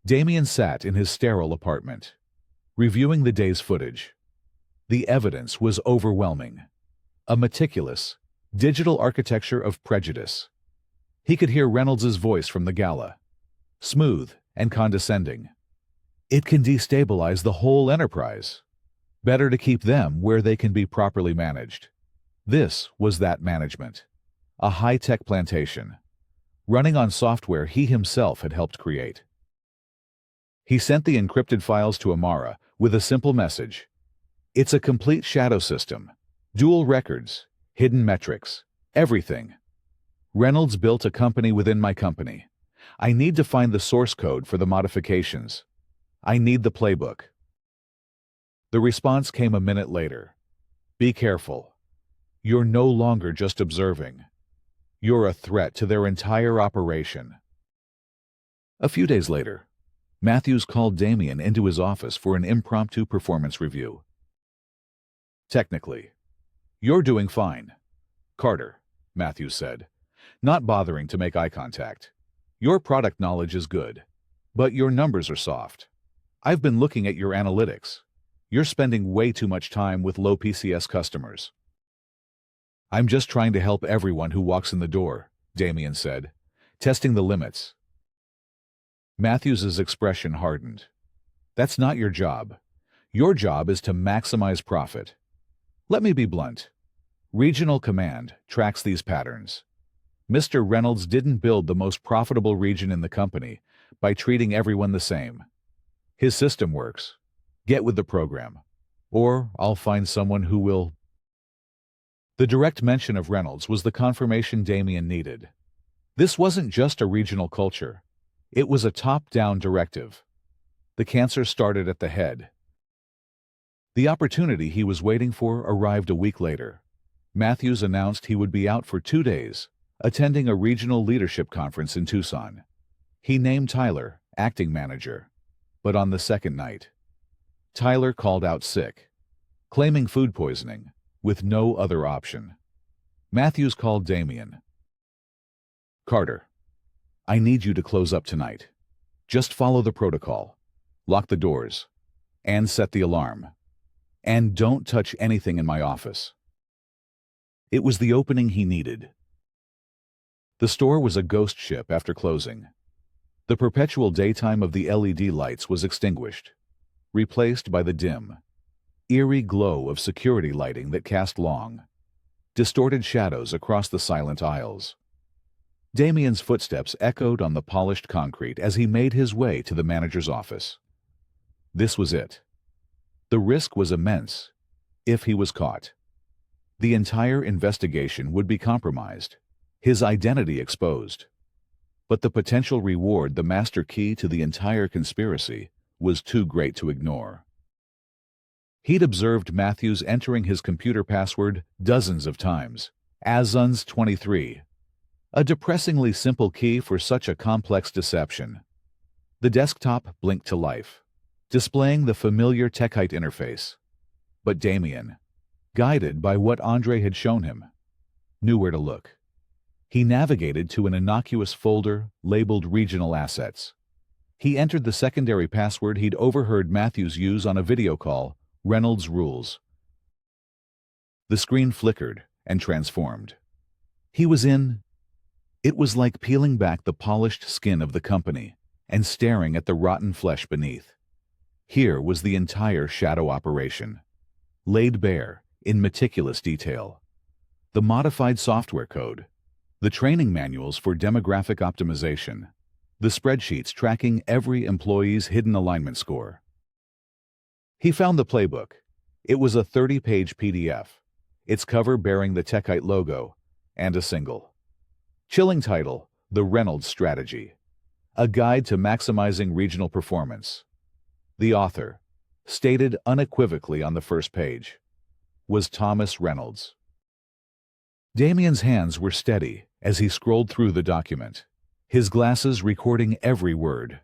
Damien sat in his sterile apartment, reviewing the day's footage. The evidence was overwhelming. A meticulous, digital architecture of prejudice. He could hear Reynolds's voice from the gala, smooth and condescending. "It can destabilize the whole enterprise. Better to keep them where they can be properly managed." This was that management. A high-tech plantation, running on software he himself had helped create. He sent the encrypted files to Amara with a simple message. "It's a complete shadow system. Dual records, hidden metrics, everything. Reynolds built a company within my company. I need to find the source code for the modifications. I need the playbook." The response came a minute later. "Be careful. You're no longer just observing. You're a threat to their entire operation." A few days later, Matthews called Damien into his office for an impromptu performance review. "Technically, you're doing fine, Carter," Matthews said, not bothering to make eye contact. "Your product knowledge is good, but your numbers are soft. I've been looking at your analytics. You're spending way too much time with low PCS customers." "I'm just trying to help everyone who walks in the door," Damien said, testing the limits. Matthews's expression hardened. "That's not your job. Your job is to maximize profit. Let me be blunt. Regional command tracks these patterns. Mr. Reynolds didn't build the most profitable region in the company by treating everyone the same. His system works. Get with the program, or I'll find someone who will." The direct mention of Reynolds was the confirmation Damien needed. This wasn't just a regional culture. It was a top-down directive. The cancer started at the head. The opportunity he was waiting for arrived a week later. Matthews announced he would be out for 2 days, attending a regional leadership conference in Tucson. He named Tyler acting manager. But on the second night, Tyler called out sick, claiming food poisoning, with no other option. Matthews called Damien. "Carter, I need you to close up tonight. Just follow the protocol. Lock the doors. And set the alarm. And don't touch anything in my office." It was the opening he needed. The store was a ghost ship after closing. The perpetual daytime of the LED lights was extinguished, replaced by the dim, eerie glow of security lighting that cast long, distorted shadows across the silent aisles. Damien's footsteps echoed on the polished concrete as he made his way to the manager's office. This was it. The risk was immense, if he was caught. The entire investigation would be compromised, his identity exposed. But the potential reward, the master key to the entire conspiracy, was too great to ignore. He'd observed Matthews entering his computer password dozens of times. Azuns23. A depressingly simple key for such a complex deception. The desktop blinked to life, displaying the familiar Techite interface. But Damien, guided by what Andre had shown him, knew where to look. He navigated to an innocuous folder labeled Regional Assets. He entered the secondary password he'd overheard Matthews use on a video call, Reynolds Rules. The screen flickered and transformed. He was in. It was like peeling back the polished skin of the company and staring at the rotten flesh beneath. Here was the entire shadow operation, laid bare in meticulous detail. The modified software code, the training manuals for demographic optimization, the spreadsheets tracking every employee's hidden alignment score. He found the playbook. It was a 30-page PDF, its cover bearing the Techite logo, and a single, chilling title, The Reynolds Strategy, a guide to maximizing regional performance. The author, stated unequivocally on the first page, was Thomas Reynolds. Damien's hands were steady as he scrolled through the document, his glasses recording every word.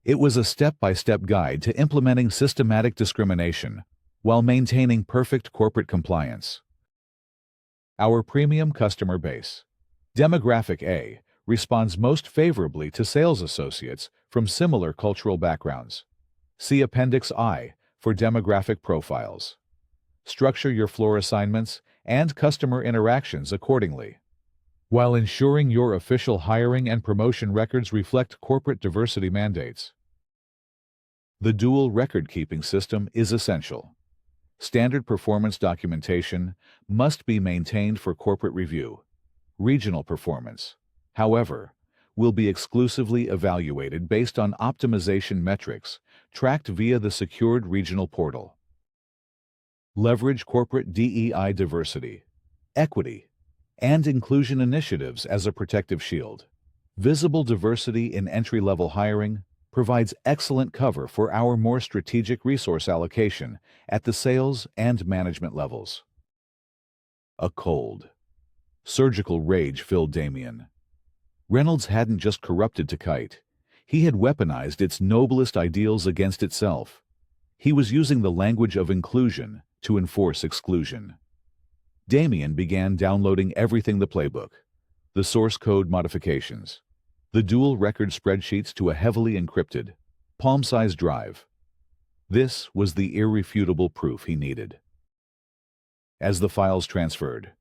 It was a step-by-step guide to implementing systematic discrimination while maintaining perfect corporate compliance. Our premium customer base. Demographic A responds most favorably to sales associates from similar cultural backgrounds. See Appendix I for demographic profiles. Structure your floor assignments and customer interactions accordingly, while ensuring your official hiring and promotion records reflect corporate diversity mandates. The dual record-keeping system is essential. Standard performance documentation must be maintained for corporate review. Regional performance, however, will be exclusively evaluated based on optimization metrics tracked via the secured regional portal. Leverage corporate DEI diversity, equity, and inclusion initiatives as a protective shield. Visible diversity in entry-level hiring provides excellent cover for our more strategic resource allocation at the sales and management levels. A cold, surgical rage filled Damien. Reynolds hadn't just corrupted Techite, he had weaponized its noblest ideals against itself. He was using the language of inclusion to enforce exclusion. Damien began downloading everything: the playbook, the source code modifications, the dual record spreadsheets to a heavily encrypted, palm-sized drive. This was the irrefutable proof he needed. As the files transferred,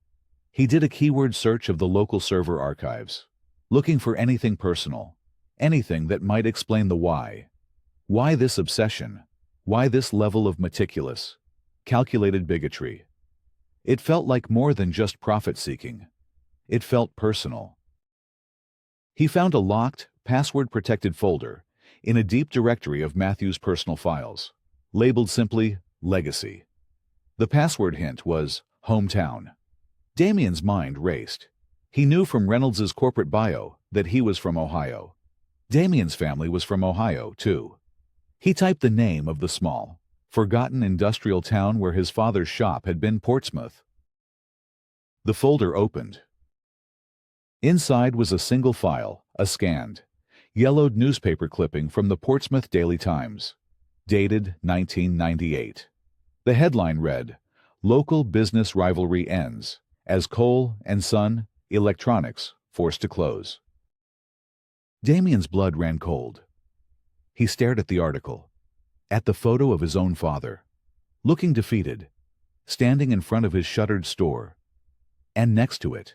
he did a keyword search of the local server archives, looking for anything personal, anything that might explain the why. Why this obsession? Why this level of meticulous, calculated bigotry? It felt like more than just profit-seeking. It felt personal. He found a locked, password-protected folder in a deep directory of Matthew's personal files, labeled simply Legacy. The password hint was Hometown. Damien's mind raced. He knew from Reynolds's corporate bio that he was from Ohio. Damien's family was from Ohio, too. He typed the name of the small, forgotten industrial town where his father's shop had been, Portsmouth. The folder opened. Inside was a single file, a scanned, yellowed newspaper clipping from the Portsmouth Daily Times, dated 1998. The headline read, "Local business rivalry ends as Cole and Son Electronics forced to close." Damien's blood ran cold. He stared at the article, at the photo of his own father, looking defeated, standing in front of his shuttered store, and next to it,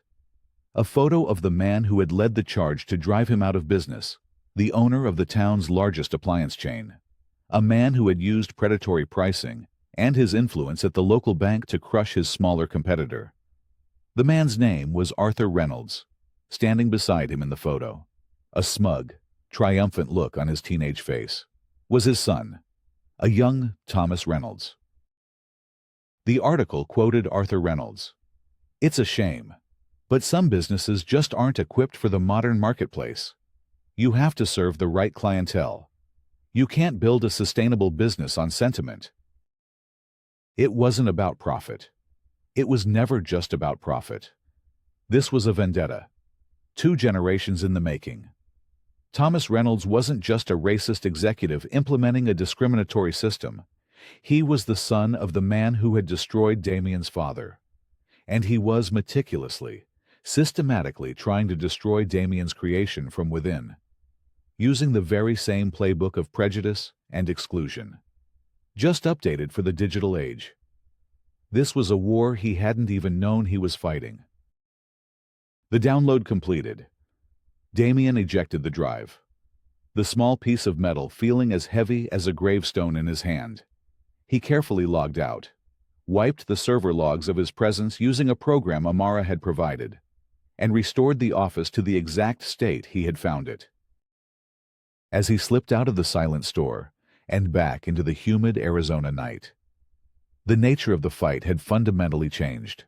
a photo of the man who had led the charge to drive him out of business, the owner of the town's largest appliance chain, a man who had used predatory pricing and his influence at the local bank to crush his smaller competitor. The man's name was Arthur Reynolds. Standing beside him in the photo, a smug, triumphant look on his teenage face, was his son, a young Thomas Reynolds. The article quoted Arthur Reynolds. "It's a shame, but some businesses just aren't equipped for the modern marketplace. You have to serve the right clientele. You can't build a sustainable business on sentiment." It wasn't about profit. It was never just about profit. This was a vendetta. 2 generations in the making. Thomas Reynolds wasn't just a racist executive implementing a discriminatory system. He was the son of the man who had destroyed Damien's father. And he was meticulously, systematically trying to destroy Damien's creation from within, using the very same playbook of prejudice and exclusion, just updated for the digital age. This was a war he hadn't even known he was fighting. The download completed. Damien ejected the drive, the small piece of metal feeling as heavy as a gravestone in his hand. He carefully logged out, wiped the server logs of his presence using a program Amara had provided, and restored the office to the exact state he had found it. As he slipped out of the silent store and back into the humid Arizona night, the nature of the fight had fundamentally changed.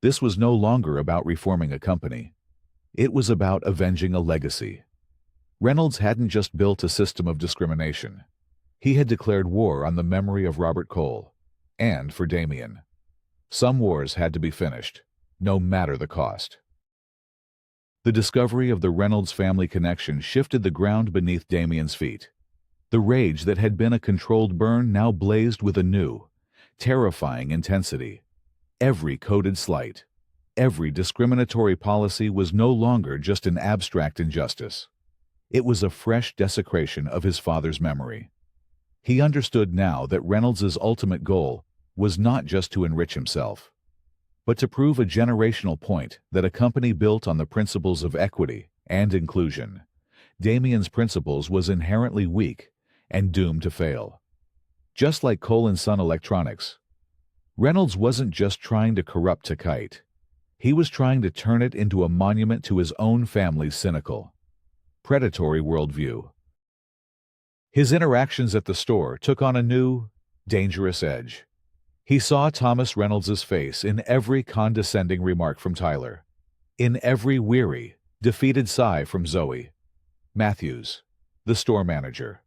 This was no longer about reforming a company. It was about avenging a legacy. Reynolds hadn't just built a system of discrimination. He had declared war on the memory of Robert Cole, and for Damien. Some wars had to be finished, no matter the cost. The discovery of the Reynolds family connection shifted the ground beneath Damien's feet. The rage that had been a controlled burn now blazed with a new, terrifying intensity. Every coded slight, every discriminatory policy was no longer just an abstract injustice. It was a fresh desecration of his father's memory. He understood now that Reynolds's ultimate goal was not just to enrich himself, but to prove a generational point that a company built on the principles of equity and inclusion, Damien's principles, was inherently weak and doomed to fail. Just like Cole & Son Electronics, Reynolds wasn't just trying to corrupt Takite. He was trying to turn it into a monument to his own family's cynical, predatory worldview. His interactions at the store took on a new, dangerous edge. He saw Thomas Reynolds's face in every condescending remark from Tyler, in every weary, defeated sigh from Zoe. Matthews, the store manager,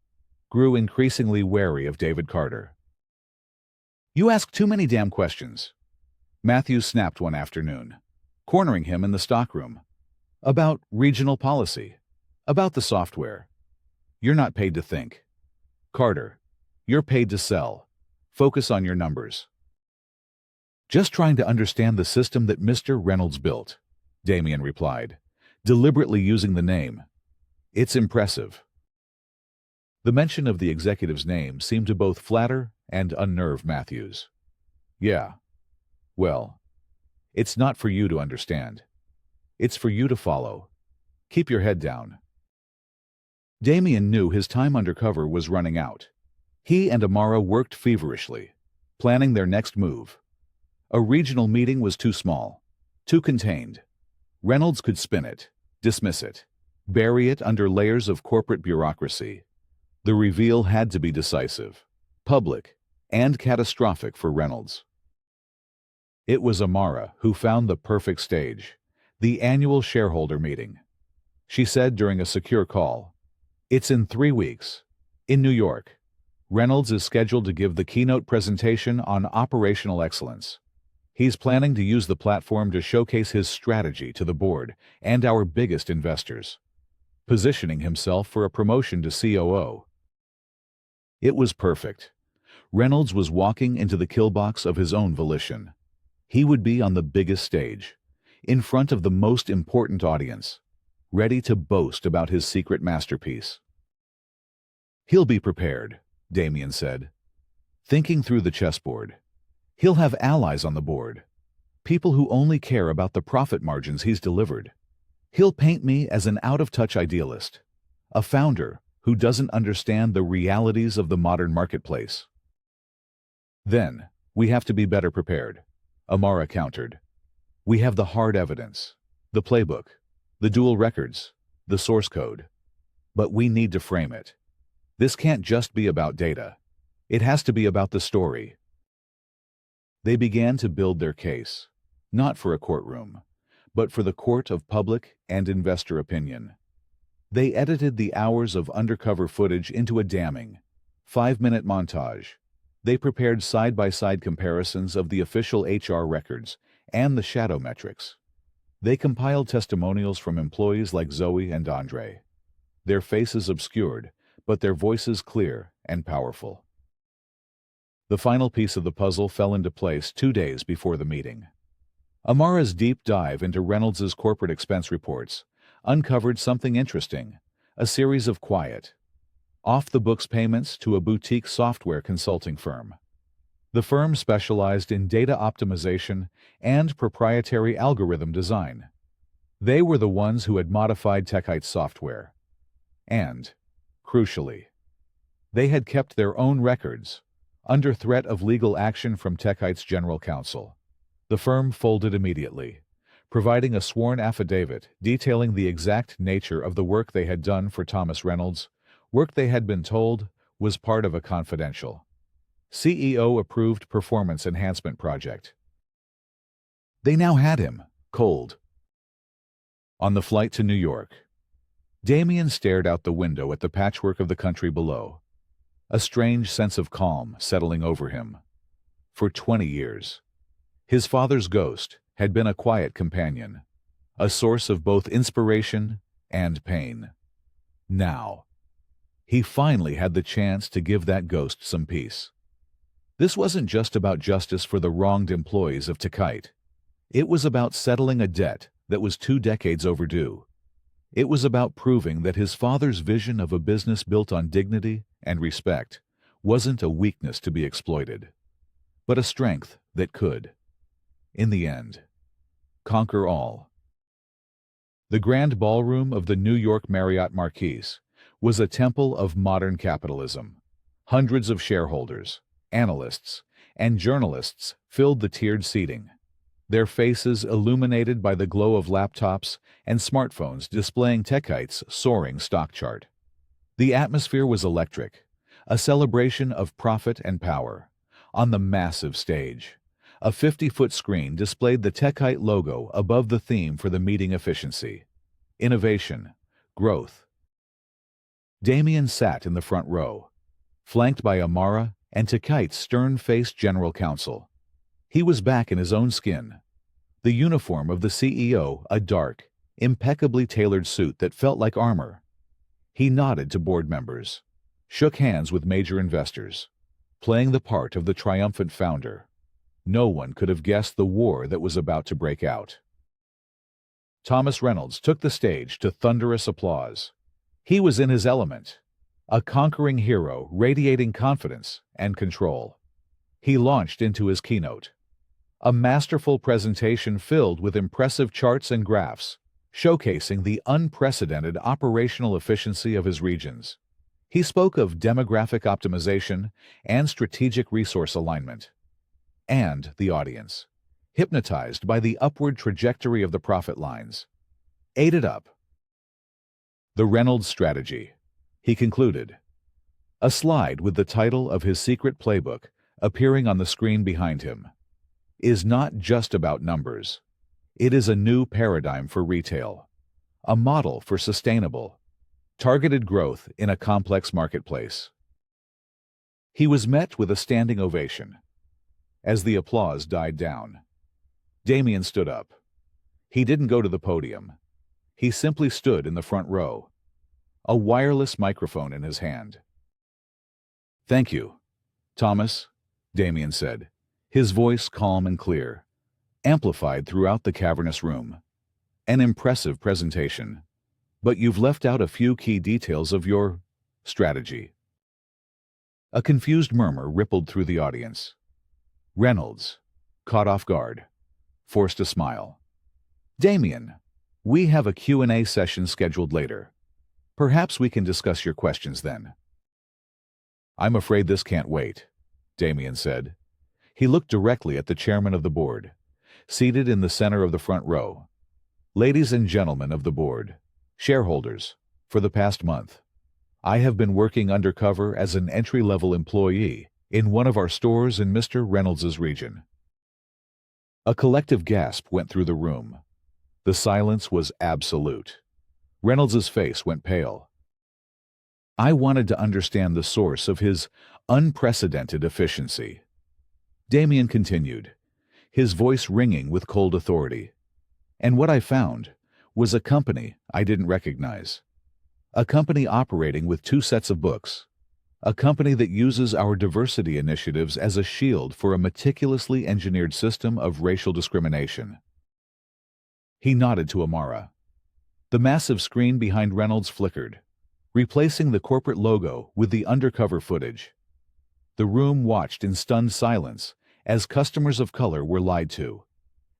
grew increasingly wary of David Carter. "You ask too many damn questions," Matthews snapped one afternoon, cornering him in the stockroom. "About regional policy, about the software. You're not paid to think. Carter, you're paid to sell. Focus on your numbers." "Just trying to understand the system that Mr. Reynolds built," Damien replied, deliberately using the name. "It's impressive." The mention of the executive's name seemed to both flatter and unnerve Matthews. "Yeah. Well, it's not for you to understand. It's for you to follow. Keep your head down." Damien knew his time undercover was running out. He and Amara worked feverishly, planning their next move. A regional meeting was too small, too contained. Reynolds could spin it, dismiss it, bury it under layers of corporate bureaucracy. The reveal had to be decisive, public, and catastrophic for Reynolds. It was Amara who found the perfect stage, the annual shareholder meeting. She said during a secure call, "It's in 3 weeks, in New York. Reynolds is scheduled to give the keynote presentation on operational excellence. He's planning to use the platform to showcase his strategy to the board and our biggest investors, positioning himself for a promotion to COO." It was perfect. Reynolds was walking into the kill box of his own volition. He would be on the biggest stage, in front of the most important audience, ready to boast about his secret masterpiece. "He'll be prepared," Damien said, thinking through the chessboard. "He'll have allies on the board, people who only care about the profit margins he's delivered. He'll paint me as an out-of-touch idealist, a founder who doesn't understand the realities of the modern marketplace. Then, we have to be better prepared, Amara countered. We have the hard evidence, the playbook, the dual records, the source code. But we need to frame it. This can't just be about data. It has to be about the story. They began to build their case, not for a courtroom, but for the court of public and investor opinion. They edited the hours of undercover footage into a damning, 5-minute montage. They prepared side-by-side comparisons of the official HR records and the shadow metrics. They compiled testimonials from employees like Zoe and Andre. Their faces obscured, but their voices clear and powerful. The final piece of the puzzle fell into place 2 days before the meeting. Amara's deep dive into Reynolds's corporate expense reports uncovered something interesting, a series of quiet, off-the-books payments to a boutique software consulting firm. The firm specialized in data optimization and proprietary algorithm design. They were the ones who had modified Techite's software. And, crucially, they had kept their own records, under threat of legal action from Techite's general counsel. The firm folded immediately, providing a sworn affidavit detailing the exact nature of the work they had done for Thomas Reynolds, work they had been told was part of a confidential, CEO-approved performance enhancement project. They now had him, cold. On the flight to New York, Damien stared out the window at the patchwork of the country below, a strange sense of calm settling over him. For 20 years, his father's ghost had been a quiet companion, a source of both inspiration and pain. Now, he finally had the chance to give that ghost some peace. This wasn't just about justice for the wronged employees of Techite. It was about settling a debt that was 2 decades overdue. It was about proving that his father's vision of a business built on dignity and respect wasn't a weakness to be exploited, but a strength that could, in the end, conquer all. The grand ballroom of the New York Marriott Marquise was a temple of modern capitalism. Hundreds of shareholders, analysts, and journalists filled the tiered seating, their faces illuminated by the glow of laptops and smartphones displaying Techite's soaring stock chart. The atmosphere was electric, a celebration of profit and power. On the massive stage, a 50-foot screen displayed the Techite logo above the theme for the meeting: efficiency, innovation, growth. Damien sat in the front row, flanked by Amara and Techite's stern-faced general counsel. He was back in his own skin, the uniform of the CEO a dark, impeccably tailored suit that felt like armor. He nodded to board members, shook hands with major investors, playing the part of the triumphant founder. No one could have guessed the war that was about to break out. Thomas Reynolds took the stage to thunderous applause. He was in his element, a conquering hero radiating confidence and control. He launched into his keynote, a masterful presentation filled with impressive charts and graphs, showcasing the unprecedented operational efficiency of his regions. He spoke of demographic optimization and strategic resource alignment. And the audience, hypnotized by the upward trajectory of the profit lines, ate it up. The Reynolds strategy, he concluded, a slide with the title of his secret playbook appearing on the screen behind him, is not just about numbers. It is a new paradigm for retail, a model for sustainable, targeted growth in a complex marketplace. He was met with a standing ovation. As the applause died down, Damien stood up. He didn't go to the podium. He simply stood in the front row, a wireless microphone in his hand. "Thank you, Thomas," Damien said, his voice calm and clear, amplified throughout the cavernous room. "An impressive presentation, but you've left out a few key details of your strategy." A confused murmur rippled through the audience. Reynolds, caught off guard, forced a smile. "Damien, we have a Q&A session scheduled later. Perhaps we can discuss your questions then. I'm afraid this can't wait, Damien said. He looked directly at the chairman of the board, seated in the center of the front row. Ladies and gentlemen of the board, shareholders, for the past month, I have been working undercover as an entry-level employee in one of our stores in Mr. Reynolds's region. A collective gasp went through the room. The silence was absolute. Reynolds's face went pale. I wanted to understand the source of his unprecedented efficiency. Damien continued, his voice ringing with cold authority. And what I found was a company I didn't recognize. A company operating with two sets of books. A company that uses our diversity initiatives as a shield for a meticulously engineered system of racial discrimination. He nodded to Amara. The massive screen behind Reynolds flickered, replacing the corporate logo with the undercover footage. The room watched in stunned silence as customers of color were lied to,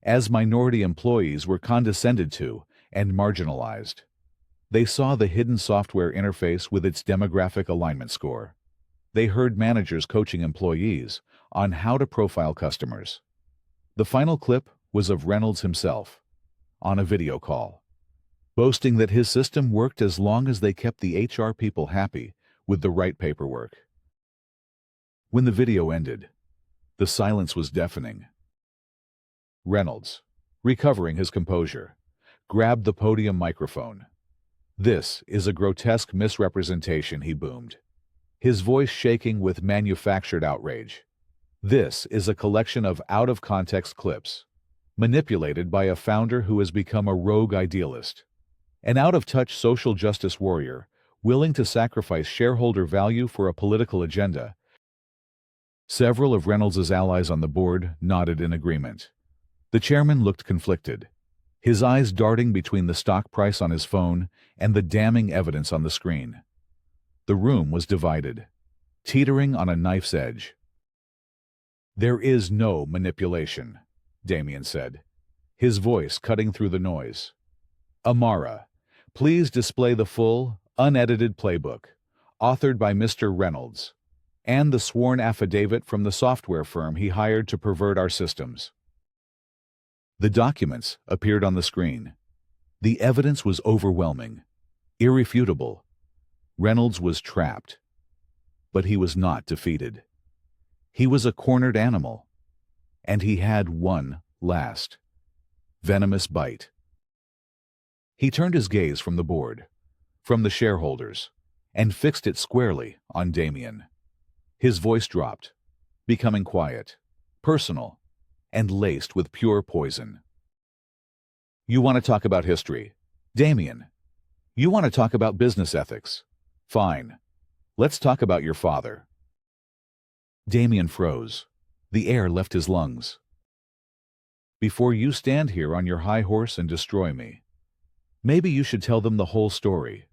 as minority employees were condescended to and marginalized. They saw the hidden software interface with its demographic alignment score. They heard managers coaching employees on how to profile customers. The final clip was of Reynolds himself, on a video call, boasting that his system worked as long as they kept the HR people happy with the right paperwork. When the video ended, the silence was deafening. Reynolds, recovering his composure, grabbed the podium microphone. This is a grotesque misrepresentation, he boomed, his voice shaking with manufactured outrage. This is a collection of out-of-context clips, manipulated by a founder who has become a rogue idealist, an out-of-touch social justice warrior willing to sacrifice shareholder value for a political agenda. Several of Reynolds's allies on the board nodded in agreement. The chairman looked conflicted, his eyes darting between the stock price on his phone and the damning evidence on the screen. The room was divided, teetering on a knife's edge. There is no manipulation, Damien said, his voice cutting through the noise. Amara, please display the full, unedited playbook, authored by Mr. Reynolds, and the sworn affidavit from the software firm he hired to pervert our systems. The documents appeared on the screen. The evidence was overwhelming, irrefutable. Reynolds was trapped, but he was not defeated. He was a cornered animal, and he had one last, venomous bite. He turned his gaze from the board, from the shareholders, and fixed it squarely on Damien. His voice dropped, becoming quiet, personal, and laced with pure poison. You want to talk about history, Damien? You want to talk about business ethics? Fine. Let's talk about your father. Damien froze. The air left his lungs. Before you stand here on your high horse and destroy me, maybe you should tell them the whole story.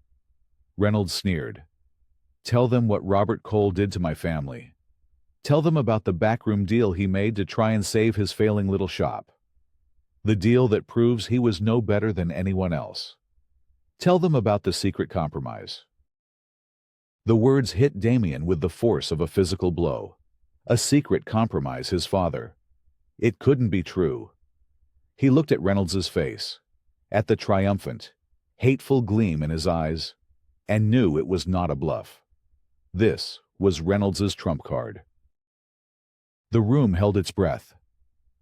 Reynolds sneered. Tell them what Robert Cole did to my family. Tell them about the backroom deal he made to try and save his failing little shop. The deal that proves he was no better than anyone else. Tell them about the secret compromise. The words hit Damien with the force of a physical blow. A secret compromise, his father. It couldn't be true. He looked at Reynolds's face, at the triumphant, hateful gleam in his eyes, and knew it was not a bluff. This was Reynolds's trump card. The room held its breath.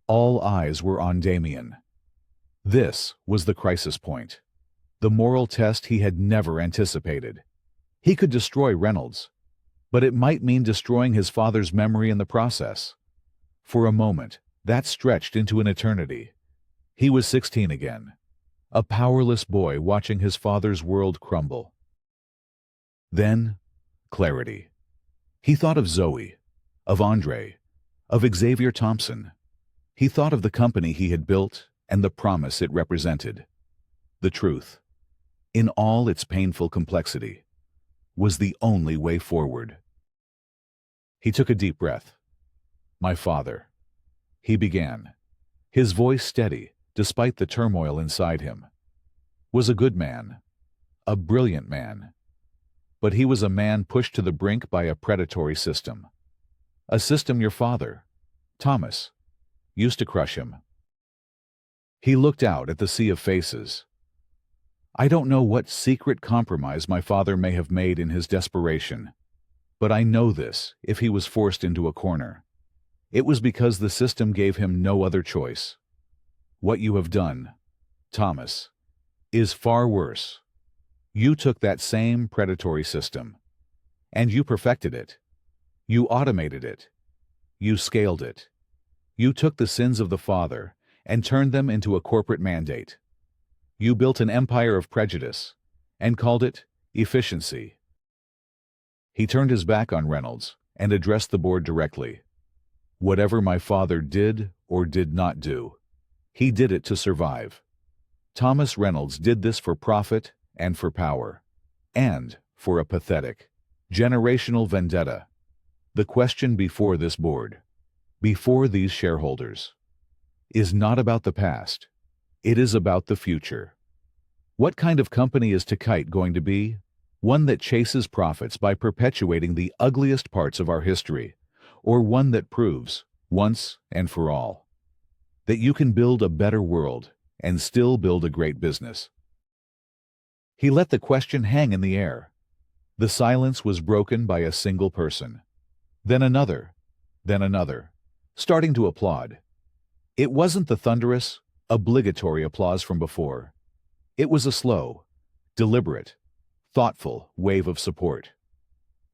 All eyes were on Damien. This was the crisis point, the moral test he had never anticipated. He could destroy Reynolds, but it might mean destroying his father's memory in the process. For a moment, that stretched into an eternity. He was 16 again, a powerless boy watching his father's world crumble. Then, clarity. He thought of Zoe, of Andre, of Xavier Thompson. He thought of the company he had built and the promise it represented. The truth, in all its painful complexity, was the only way forward. He took a deep breath. My father, he began, his voice steady despite the turmoil inside him, was a good man, a brilliant man. But he was a man pushed to the brink by a predatory system. A system your father, Thomas, used to crush him. He looked out at the sea of faces. I don't know what secret compromise my father may have made in his desperation, but I know this: if he was forced into a corner, it was because the system gave him no other choice. What you have done, Thomas, is far worse. You took that same predatory system, and you perfected it. You automated it. You scaled it. You took the sins of the father and turned them into a corporate mandate. You built an empire of prejudice and called it efficiency. He turned his back on Reynolds and addressed the board directly. Whatever my father did or did not do, he did it to survive. Thomas Reynolds did this for profit and for power, and for a pathetic, generational vendetta. The question before this board, before these shareholders, is not about the past. It is about the future. What kind of company is Tekite going to be? One that chases profits by perpetuating the ugliest parts of our history, or one that proves, once and for all, that you can build a better world and still build a great business? He let the question hang in the air. The silence was broken by a single person. Then another, starting to applaud. It wasn't the thunderous, obligatory applause from before. It was a slow, deliberate, thoughtful wave of support.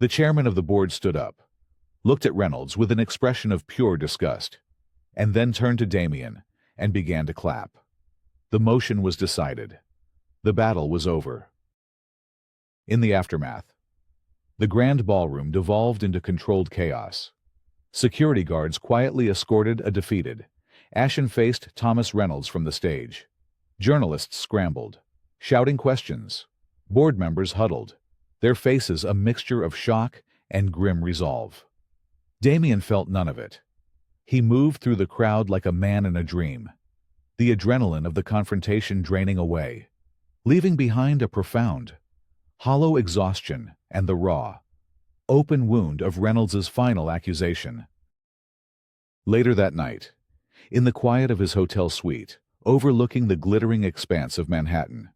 The chairman of the board stood up, looked at Reynolds with an expression of pure disgust, and then turned to Damien and began to clap. The motion was decided. The battle was over. In the aftermath, the grand ballroom devolved into controlled chaos. Security guards quietly escorted a defeated, ashen-faced Thomas Reynolds from the stage. Journalists scrambled, shouting questions. Board members huddled, their faces a mixture of shock and grim resolve. Damien felt none of it. He moved through the crowd like a man in a dream, the adrenaline of the confrontation draining away, leaving behind a profound, hollow exhaustion and the raw, open wound of Reynolds's final accusation. Later that night, in the quiet of his hotel suite, overlooking the glittering expanse of Manhattan,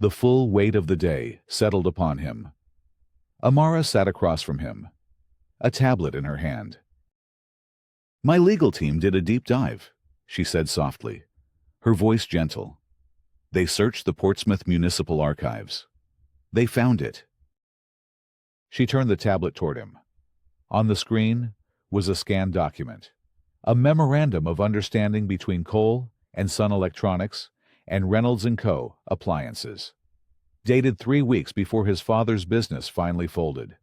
the full weight of the day settled upon him. Amara sat across from him, a tablet in her hand. "My legal team did a deep dive," she said softly, her voice gentle. "They searched the Portsmouth Municipal Archives. They found it." She turned the tablet toward him. On the screen was a scanned document, a memorandum of understanding between Cole and Sun Electronics and Reynolds & Co. Appliances, dated 3 weeks before his father's business finally folded.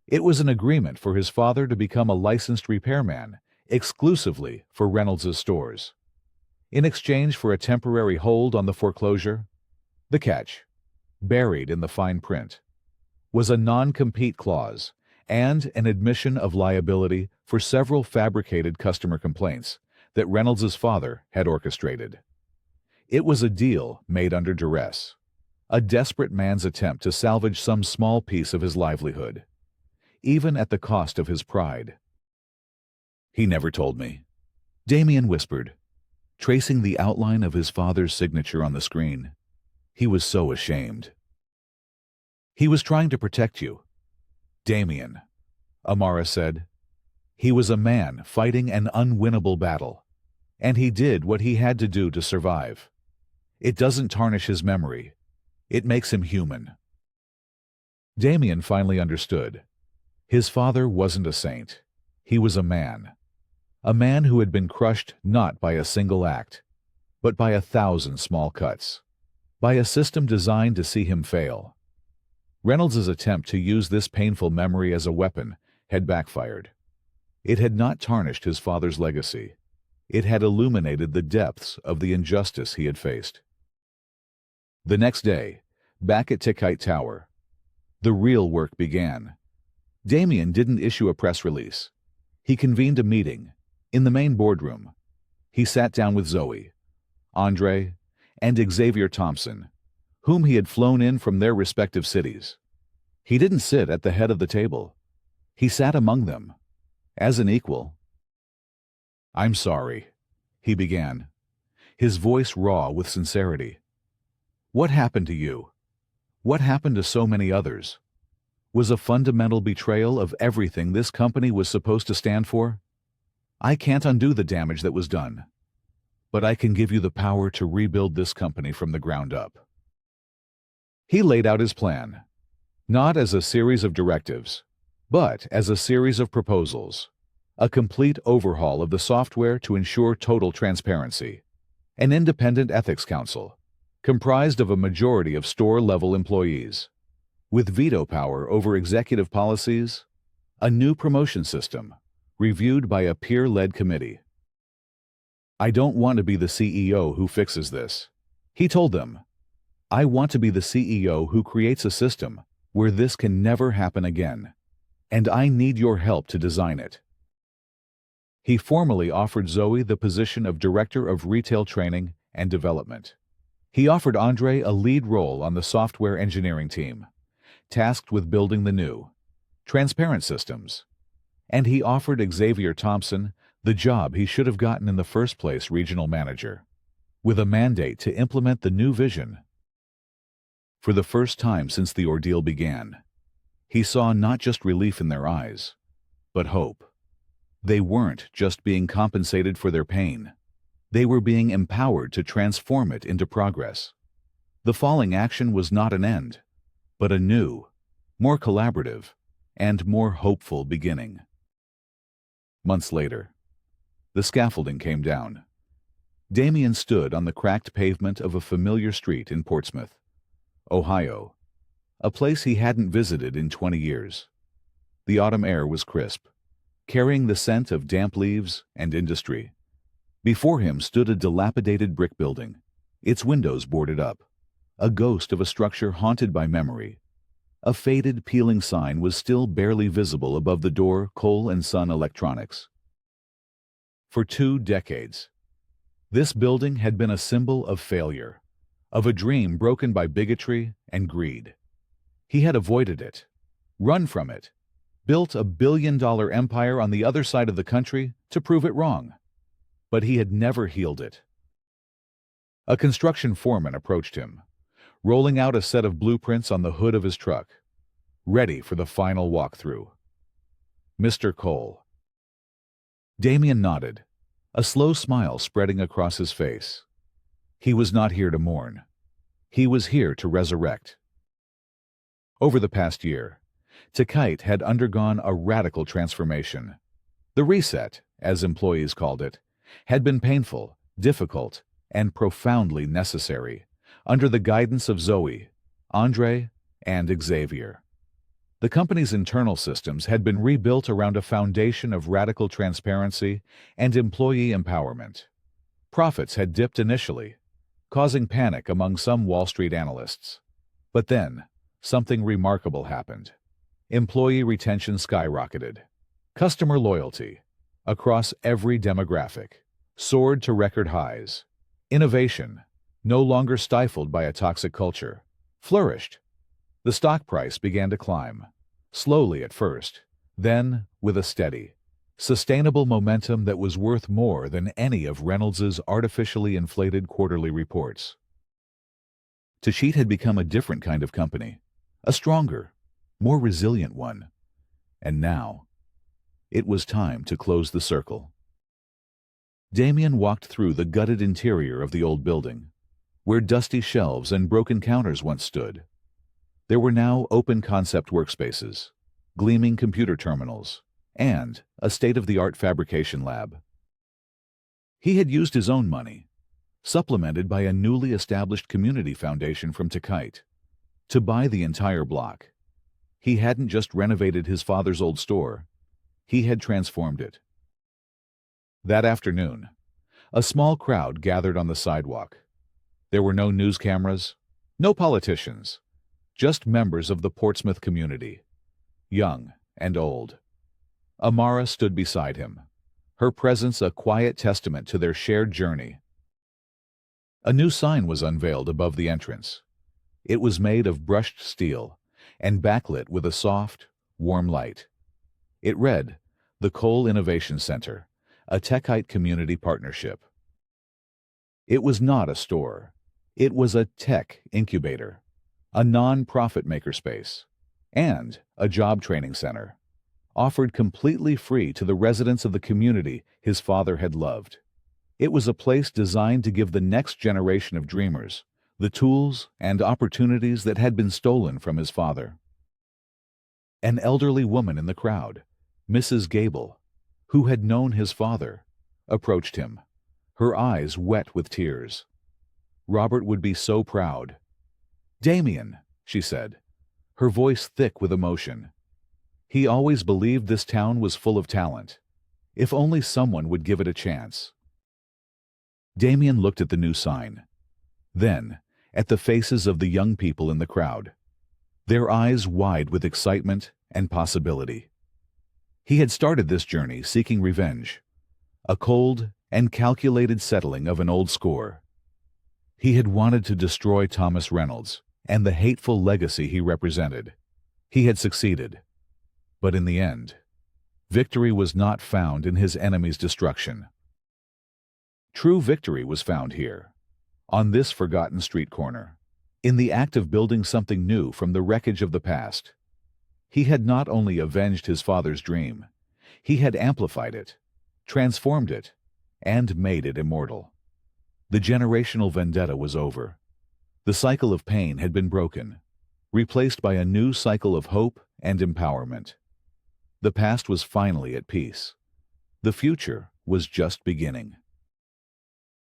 It was an agreement for his father to become a licensed repairman exclusively for Reynolds' stores. In exchange for a temporary hold on the foreclosure, the catch, buried in the fine print, was a non-compete clause and an admission of liability for several fabricated customer complaints that Reynolds' father had orchestrated. It was a deal made under duress, a desperate man's attempt to salvage some small piece of his livelihood, even at the cost of his pride. "He never told me," Damien whispered, tracing the outline of his father's signature on the screen. He was so ashamed. "He was trying to protect you, Damien," Amara said. "He was a man fighting an unwinnable battle, and he did what he had to do to survive. It doesn't tarnish his memory. It makes him human." Damien finally understood. His father wasn't a saint. He was a man who had been crushed not by a single act, but by 1,000 small cuts, by a system designed to see him fail. Reynolds' attempt to use this painful memory as a weapon had backfired. It had not tarnished his father's legacy. It had illuminated the depths of the injustice he had faced. The next day, back at Tekite Tower, the real work began. Damien didn't issue a press release. He convened a meeting in the main boardroom. He sat down with Zoe, Andre, and Xavier Thompson, whom he had flown in from their respective cities. He didn't sit at the head of the table. He sat among them, as an equal. "I'm sorry," he began, his voice raw with sincerity. "What happened to you? What happened to so many others? Was a fundamental betrayal of everything this company was supposed to stand for? I can't undo the damage that was done, but I can give you the power to rebuild this company from the ground up." He laid out his plan, not as a series of directives, but as a series of proposals. A complete overhaul of the software to ensure total transparency. An independent ethics council, comprised of a majority of store-level employees, with veto power over executive policies. A new promotion system, reviewed by a peer-led committee. "I don't want to be the CEO who fixes this," he told them. "I want to be the CEO who creates a system where this can never happen again, and I need your help to design it." He formally offered Zoe the position of Director of Retail Training and Development. He offered Andre a lead role on the software engineering team, tasked with building the new, transparent systems. And he offered Xavier Thompson the job he should have gotten in the first place, regional manager, with a mandate to implement the new vision. For the first time since the ordeal began, he saw not just relief in their eyes, but hope. They weren't just being compensated for their pain. They were being empowered to transform it into progress. The falling action was not an end, but a new, more collaborative, and more hopeful beginning. Months later, the scaffolding came down. Damien stood on the cracked pavement of a familiar street in Portsmouth, Ohio, a place he hadn't visited in 20 years. The autumn air was crisp, carrying the scent of damp leaves and industry. Before him stood a dilapidated brick building, its windows boarded up, a ghost of a structure haunted by memory. A faded, peeling sign was still barely visible above the door, Cole & Son Electronics. For 2 decades, this building had been a symbol of failure, of a dream broken by bigotry and greed. He had avoided it, run from it, built a billion-dollar empire on the other side of the country to prove it wrong. But he had never healed it. A construction foreman approached him, rolling out a set of blueprints on the hood of his truck, ready for the final walkthrough. "Mr. Cole." Damien nodded, a slow smile spreading across his face. He was not here to mourn. He was here to resurrect. Over the past year, Takite had undergone a radical transformation. The reset, as employees called it, had been painful, difficult, and profoundly necessary, under the guidance of Zoe, Andre, and Xavier. The company's internal systems had been rebuilt around a foundation of radical transparency and employee empowerment. Profits had dipped initially, causing panic among some Wall Street analysts. But then, something remarkable happened. Employee retention skyrocketed. Customer loyalty, across every demographic, soared to record highs. Innovation, no longer stifled by a toxic culture, flourished. The stock price began to climb, slowly at first, then with a steady, sustainable momentum that was worth more than any of Reynolds's artificially inflated quarterly reports. Takite had become a different kind of company, a stronger, more resilient one. And now, it was time to close the circle. Damien walked through the gutted interior of the old building, where dusty shelves and broken counters once stood. There were now open concept workspaces, gleaming computer terminals, and a state-of-the-art fabrication lab. He had used his own money, supplemented by a newly established community foundation from Takite, to buy the entire block. He hadn't just renovated his father's old store, he had transformed it. That afternoon, a small crowd gathered on the sidewalk. There were no news cameras, no politicians, just members of the Portsmouth community, young and old. Amara stood beside him, her presence a quiet testament to their shared journey. A new sign was unveiled above the entrance. It was made of brushed steel and backlit with a soft, warm light. It read, "The Coal Innovation Center, a Techite Community Partnership." It was not a store. It was a tech incubator, a non-profit makerspace, and a job training center, offered completely free to the residents of the community his father had loved. It was a place designed to give the next generation of dreamers the tools and opportunities that had been stolen from his father. An elderly woman in the crowd, Mrs. Gable, who had known his father, approached him, her eyes wet with tears. Robert would be so proud. "Damien," she said, her voice thick with emotion. "He always believed this town was full of talent. If only someone would give it a chance." Damien looked at the new sign, then at the faces of the young people in the crowd, their eyes wide with excitement and possibility. He had started this journey seeking revenge, a cold and calculated settling of an old score. He had wanted to destroy Thomas Reynolds and the hateful legacy he represented. He had succeeded. But in the end, victory was not found in his enemy's destruction. True victory was found here, on this forgotten street corner, in the act of building something new from the wreckage of the past. He had not only avenged his father's dream, he had amplified it, transformed it, and made it immortal. The generational vendetta was over. The cycle of pain had been broken, replaced by a new cycle of hope and empowerment. The past was finally at peace. The future was just beginning.